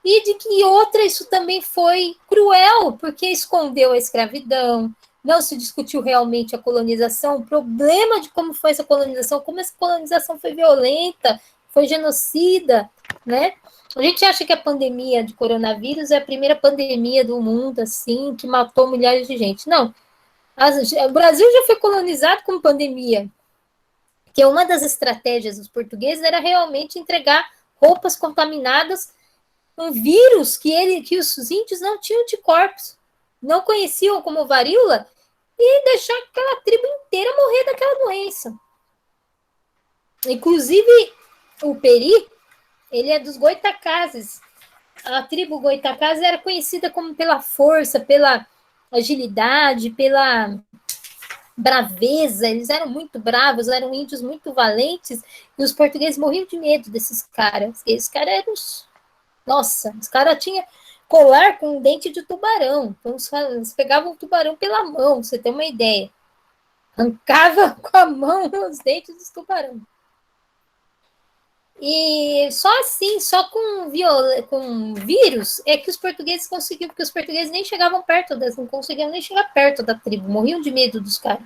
e de que outra isso também foi cruel, porque escondeu a escravidão, não se discutiu realmente a colonização, o problema de como foi essa colonização, como essa colonização foi violenta, foi genocida, né? A gente acha que a pandemia de coronavírus é a primeira pandemia do mundo, assim, que matou milhares de gente. Não. O Brasil já foi colonizado com pandemia, que uma das estratégias dos portugueses era realmente entregar roupas contaminadas, um vírus que os índios não tinham anticorpos, não conheciam como varíola, e deixar aquela tribo inteira morrer daquela doença. Inclusive, o Peri, ele é dos Goitacazes. A tribo Goitacazes era conhecida como pela força, pela agilidade, pela braveza, eles eram muito bravos, eram índios muito valentes, e os portugueses morriam de medo desses caras. Esses caras eram nossa, os caras tinham colar com dente de tubarão. Então, eles pegavam o tubarão pela mão, pra você ter uma ideia. Arrancava com a mão os dentes dos tubarão. E só assim, só com vírus, é que os portugueses conseguiam, porque os portugueses nem chegavam perto não conseguiam nem chegar perto da tribo, morriam de medo dos caras.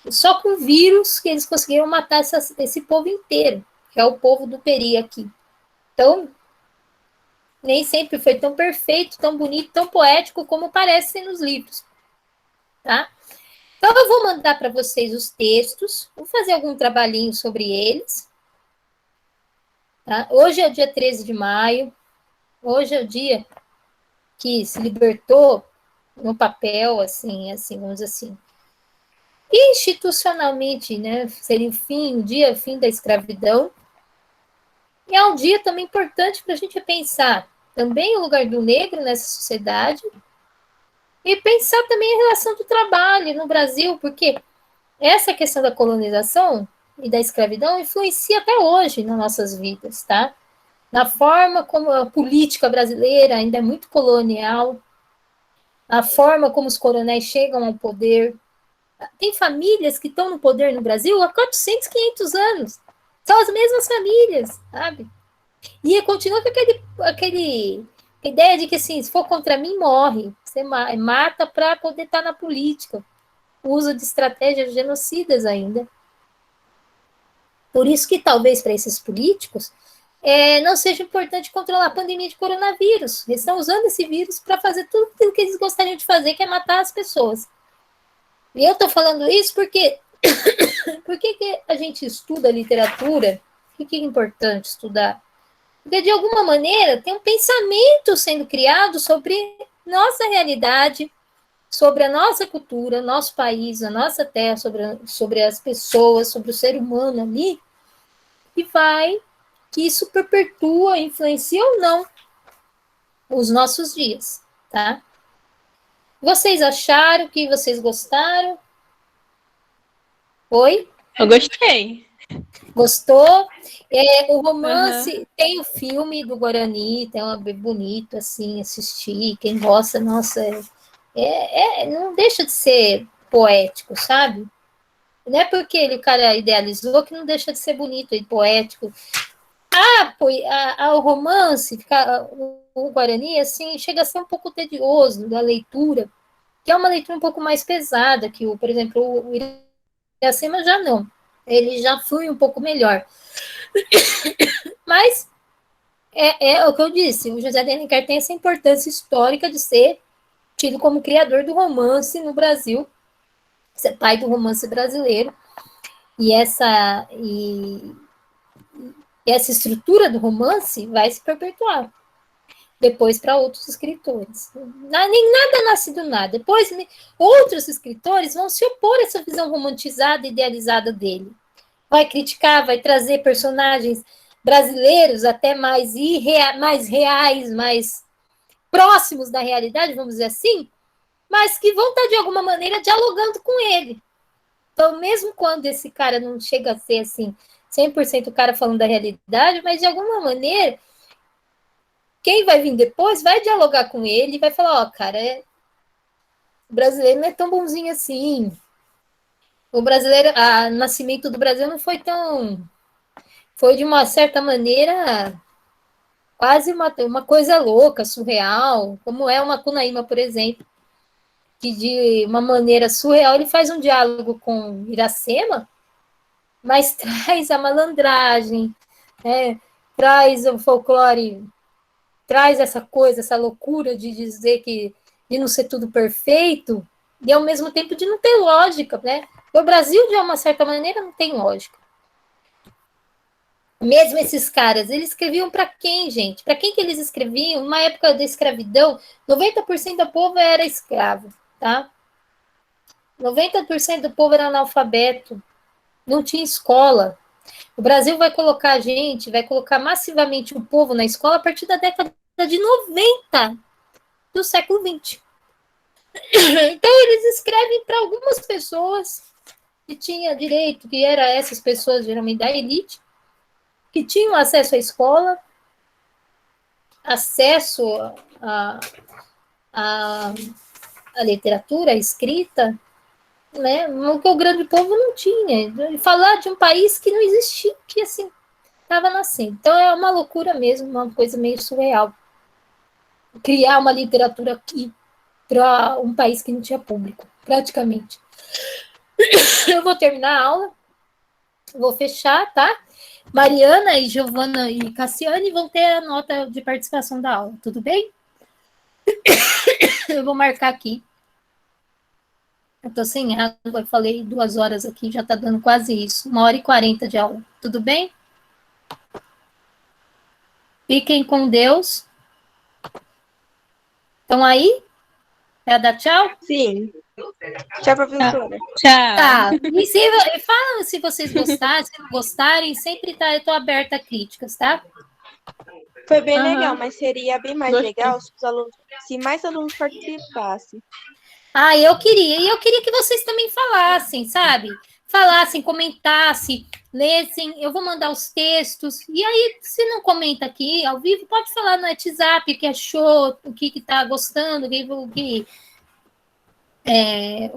Só com vírus que eles conseguiram matar esse povo inteiro, que é o povo do Peri aqui. Então, nem sempre foi tão perfeito, tão bonito, tão poético como parece nos livros, tá? Então, eu vou mandar para vocês os textos, vou fazer algum trabalhinho sobre eles. Tá? Hoje é o dia 13 de maio, hoje é o dia que se libertou no papel, assim, vamos dizer assim. Institucionalmente, né, seria o fim da escravidão. E é um dia também importante para a gente pensar também o lugar do negro nessa sociedade e pensar também a relação do trabalho no Brasil, porque essa questão da colonização e da escravidão influencia até hoje nas nossas vidas, tá? Na forma como a política brasileira ainda é muito colonial, a forma como os coronéis chegam ao poder. Tem famílias que estão no poder no Brasil há 400, 500 anos. São as mesmas famílias, sabe? E continua com aquele ideia de que, assim, se for contra mim, morre. Você mata para poder estar na política. O uso de estratégias genocidas ainda. Por isso que, talvez, para esses políticos, não seja importante controlar a pandemia de coronavírus. Eles estão usando esse vírus para fazer tudo aquilo que eles gostariam de fazer, que é matar as pessoas. E eu estou falando isso porque por que a gente estuda literatura? Por que é importante estudar? Porque, de alguma maneira, tem um pensamento sendo criado sobre nossa realidade, sobre a nossa cultura, nosso país, a nossa terra, sobre as pessoas, sobre o ser humano ali, e que isso perpetua, influencia ou não os nossos dias, tá? Vocês acharam que vocês gostaram? Oi? Eu gostei. Gostou? O romance tem o filme do Guarani, tem bem bonito, assim, assistir. Quem gosta, nossa, não deixa de ser poético, sabe? Não é porque o cara idealizou que não deixa de ser bonito e poético. O romance, o Guarani, assim, chega a ser um pouco tedioso da leitura, que é uma leitura um pouco mais pesada, que, por exemplo, o Iracema já não. Ele já flui um pouco melhor. Mas é o que eu disse, o José de Alencar tem essa importância histórica de ser tido como criador do romance no Brasil, ser pai do romance brasileiro, e essa estrutura do romance vai se perpetuar depois para outros escritores. Nem nada nasce do nada. Depois, outros escritores vão se opor a essa visão romantizada, idealizada dele. Vai criticar, vai trazer personagens brasileiros até mais reais, mais próximos da realidade, vamos dizer assim, mas que vão estar, de alguma maneira, dialogando com ele. Então, mesmo quando esse cara não chega a ser, assim, 100% o cara falando da realidade, mas, de alguma maneira, quem vai vir depois vai dialogar com ele e vai falar, cara, o brasileiro não é tão bonzinho assim. O nascimento do Brasil não foi tão... Foi, de uma certa maneira, quase uma coisa louca, surreal, como é o Macunaíma, por exemplo, que de uma maneira surreal ele faz um diálogo com Iracema, mas traz a malandragem, traz o folclore, traz essa coisa, essa loucura de dizer de não ser tudo perfeito, e ao mesmo tempo de não ter lógica, né? O Brasil, de uma certa maneira, não tem lógica. Mesmo esses caras, eles escreviam para quem, gente? Para quem que eles escreviam? Numa época da escravidão, 90% do povo era escravo, tá? 90% do povo era analfabeto, não tinha escola. O Brasil vai colocar massivamente o povo na escola a partir da década de 90 do século XX. Então, eles escrevem para algumas pessoas que tinham direito, que eram essas pessoas, geralmente da elite, que tinham acesso à escola, acesso à literatura, à escrita, né? O que o grande povo não tinha. E falar de um país que não existia, que assim, estava nascendo. Então, é uma loucura mesmo, uma coisa meio surreal. Criar uma literatura aqui para um país que não tinha público, praticamente. Eu vou terminar a aula, vou fechar, tá? Mariana e Giovana e Cassiane vão ter a nota de participação da aula, tudo bem? Eu vou marcar aqui. Eu tô sem água, eu falei 2 horas aqui, já tá dando quase isso. 1h40 de aula, tudo bem? Fiquem com Deus. Estão aí? Quer dar tchau? Sim. Tchau, professora. Tchau. Tá. E fala se vocês gostaram, se não gostarem, sempre tá, eu tô aberta a críticas, tá? Foi bem Aham. legal, mas seria bem mais Gostei. legal se mais alunos participassem. Ah, eu queria que vocês também falassem, sabe? Falassem, comentassem, lessem. Eu vou mandar os textos. E aí, se não comenta aqui ao vivo, pode falar no WhatsApp o que achou, o que tá gostando,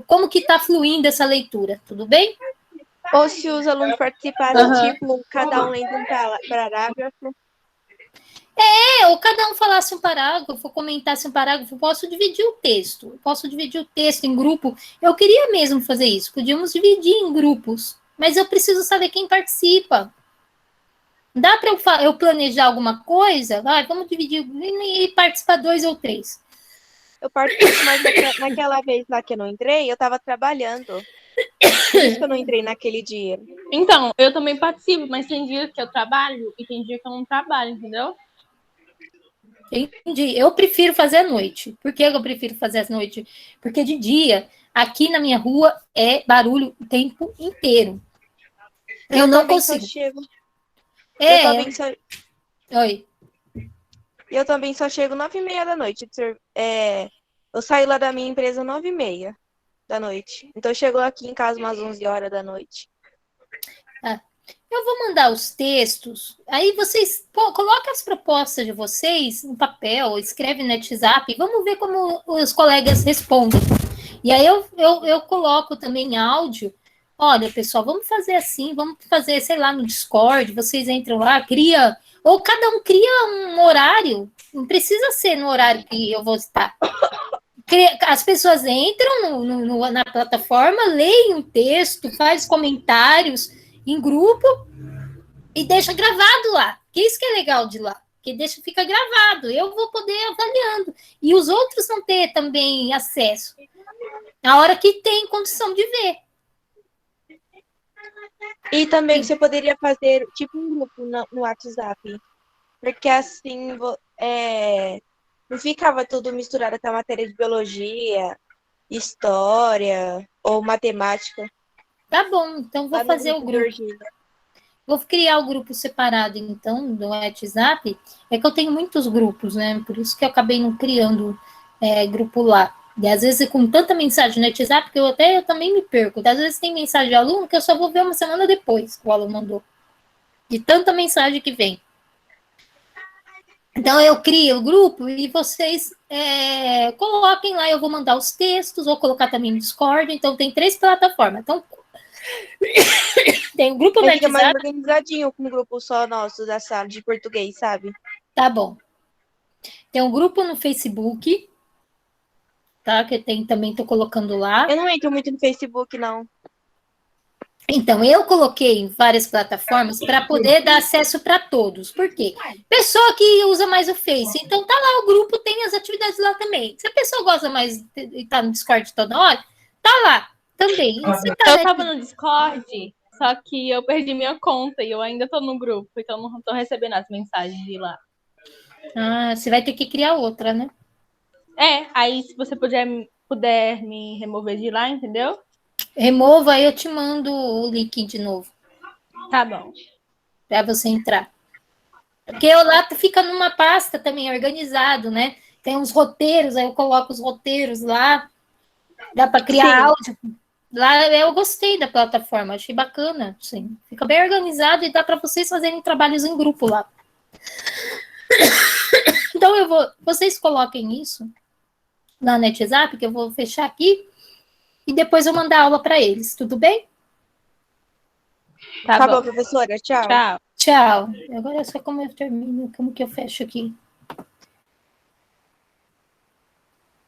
como que tá fluindo essa leitura, tudo bem? Ou se os alunos participassem, Aham. tipo, cada um lendo um parágrafo. Ou cada um falasse um parágrafo, comentasse um parágrafo, posso dividir o texto. Posso dividir o texto em grupo. Eu queria mesmo fazer isso. Podíamos dividir em grupos. Mas eu preciso saber quem participa. Dá para eu planejar alguma coisa? Vamos dividir e participar 2 ou 3. Eu participo, mas naquela vez lá que eu não entrei, eu tava trabalhando. Por isso que eu não entrei naquele dia. Então, eu também participo, mas tem dia que eu trabalho e tem dia que eu não trabalho, entendeu? Entendi. Eu prefiro fazer à noite. Por que eu prefiro fazer à noite? Porque de dia, aqui na minha rua, é barulho o tempo inteiro. Eu não também só consigo. chego. Oi. Eu também só chego 9h30 da noite. Eu saio lá da minha empresa 9h30 da noite. Então eu chego aqui em casa umas 11 horas da noite. Eu vou mandar os textos, aí vocês coloquem as propostas de vocês no papel, escreve no WhatsApp, vamos ver como os colegas respondem. E aí eu coloco também áudio. Olha, pessoal, vamos fazer assim, vamos fazer, sei lá, no Discord, vocês entram lá, ou cada um cria um horário, não precisa ser no horário que eu vou estar. As pessoas entram na plataforma, leem o texto, faz comentários em grupo e deixa gravado lá. Que isso que é legal de lá, que fica gravado. Eu vou poder avaliando e os outros vão ter também acesso na hora que tem condição de ver. E também você poderia fazer tipo um grupo no WhatsApp. Porque assim não ficava tudo misturado com a matéria de biologia, história ou matemática. Tá bom, então vou Lá no fazer o grupo do grupo. Virgínia. Vou criar o grupo separado, então, do WhatsApp. É que eu tenho muitos grupos, né? Por isso que eu acabei não criando grupo lá. E às vezes, com tanta mensagem no WhatsApp, que eu também me perco. Às vezes tem mensagem de aluno que eu só vou ver uma semana depois que o aluno mandou. De tanta mensagem que vem. Então, eu crio o grupo e vocês coloquem lá. Eu vou mandar os textos, vou colocar também no Discord. Então, tem 3 plataformas. Então, tem o grupo no Fica mais WhatsApp. organizadinho com um grupo só nosso da sala de português, sabe? Tá bom. Tem um grupo no Facebook, tá? Que também tô colocando lá. Eu não entro muito no Facebook, não. Então, eu coloquei em várias plataformas para poder dar acesso para todos. Por quê? Pessoa que usa mais o Face. Então, tá lá, o grupo tem as atividades lá também. Se a pessoa gosta mais e tá no Discord toda hora, tá lá também. Eu tava no Discord, só que eu perdi minha conta e eu ainda tô no grupo, então não tô recebendo as mensagens de lá. Você vai ter que criar outra, né? Aí se você puder me remover de lá, entendeu? Remova, aí eu te mando o link de novo. Tá bom. Para você entrar. Porque lá fica numa pasta também organizado, né? Tem uns roteiros, aí eu coloco os roteiros lá. Dá para criar Sim. áudio. Lá eu gostei da plataforma, achei bacana, assim. Fica bem organizado e dá para vocês fazerem trabalhos em grupo lá. Então vocês coloquem isso na NetZap, que eu vou fechar aqui e depois eu mandar aula para eles, tudo bem? Tá bom, professora. Tchau. Tchau. Tchau. Agora é só como eu termino, como que eu fecho aqui.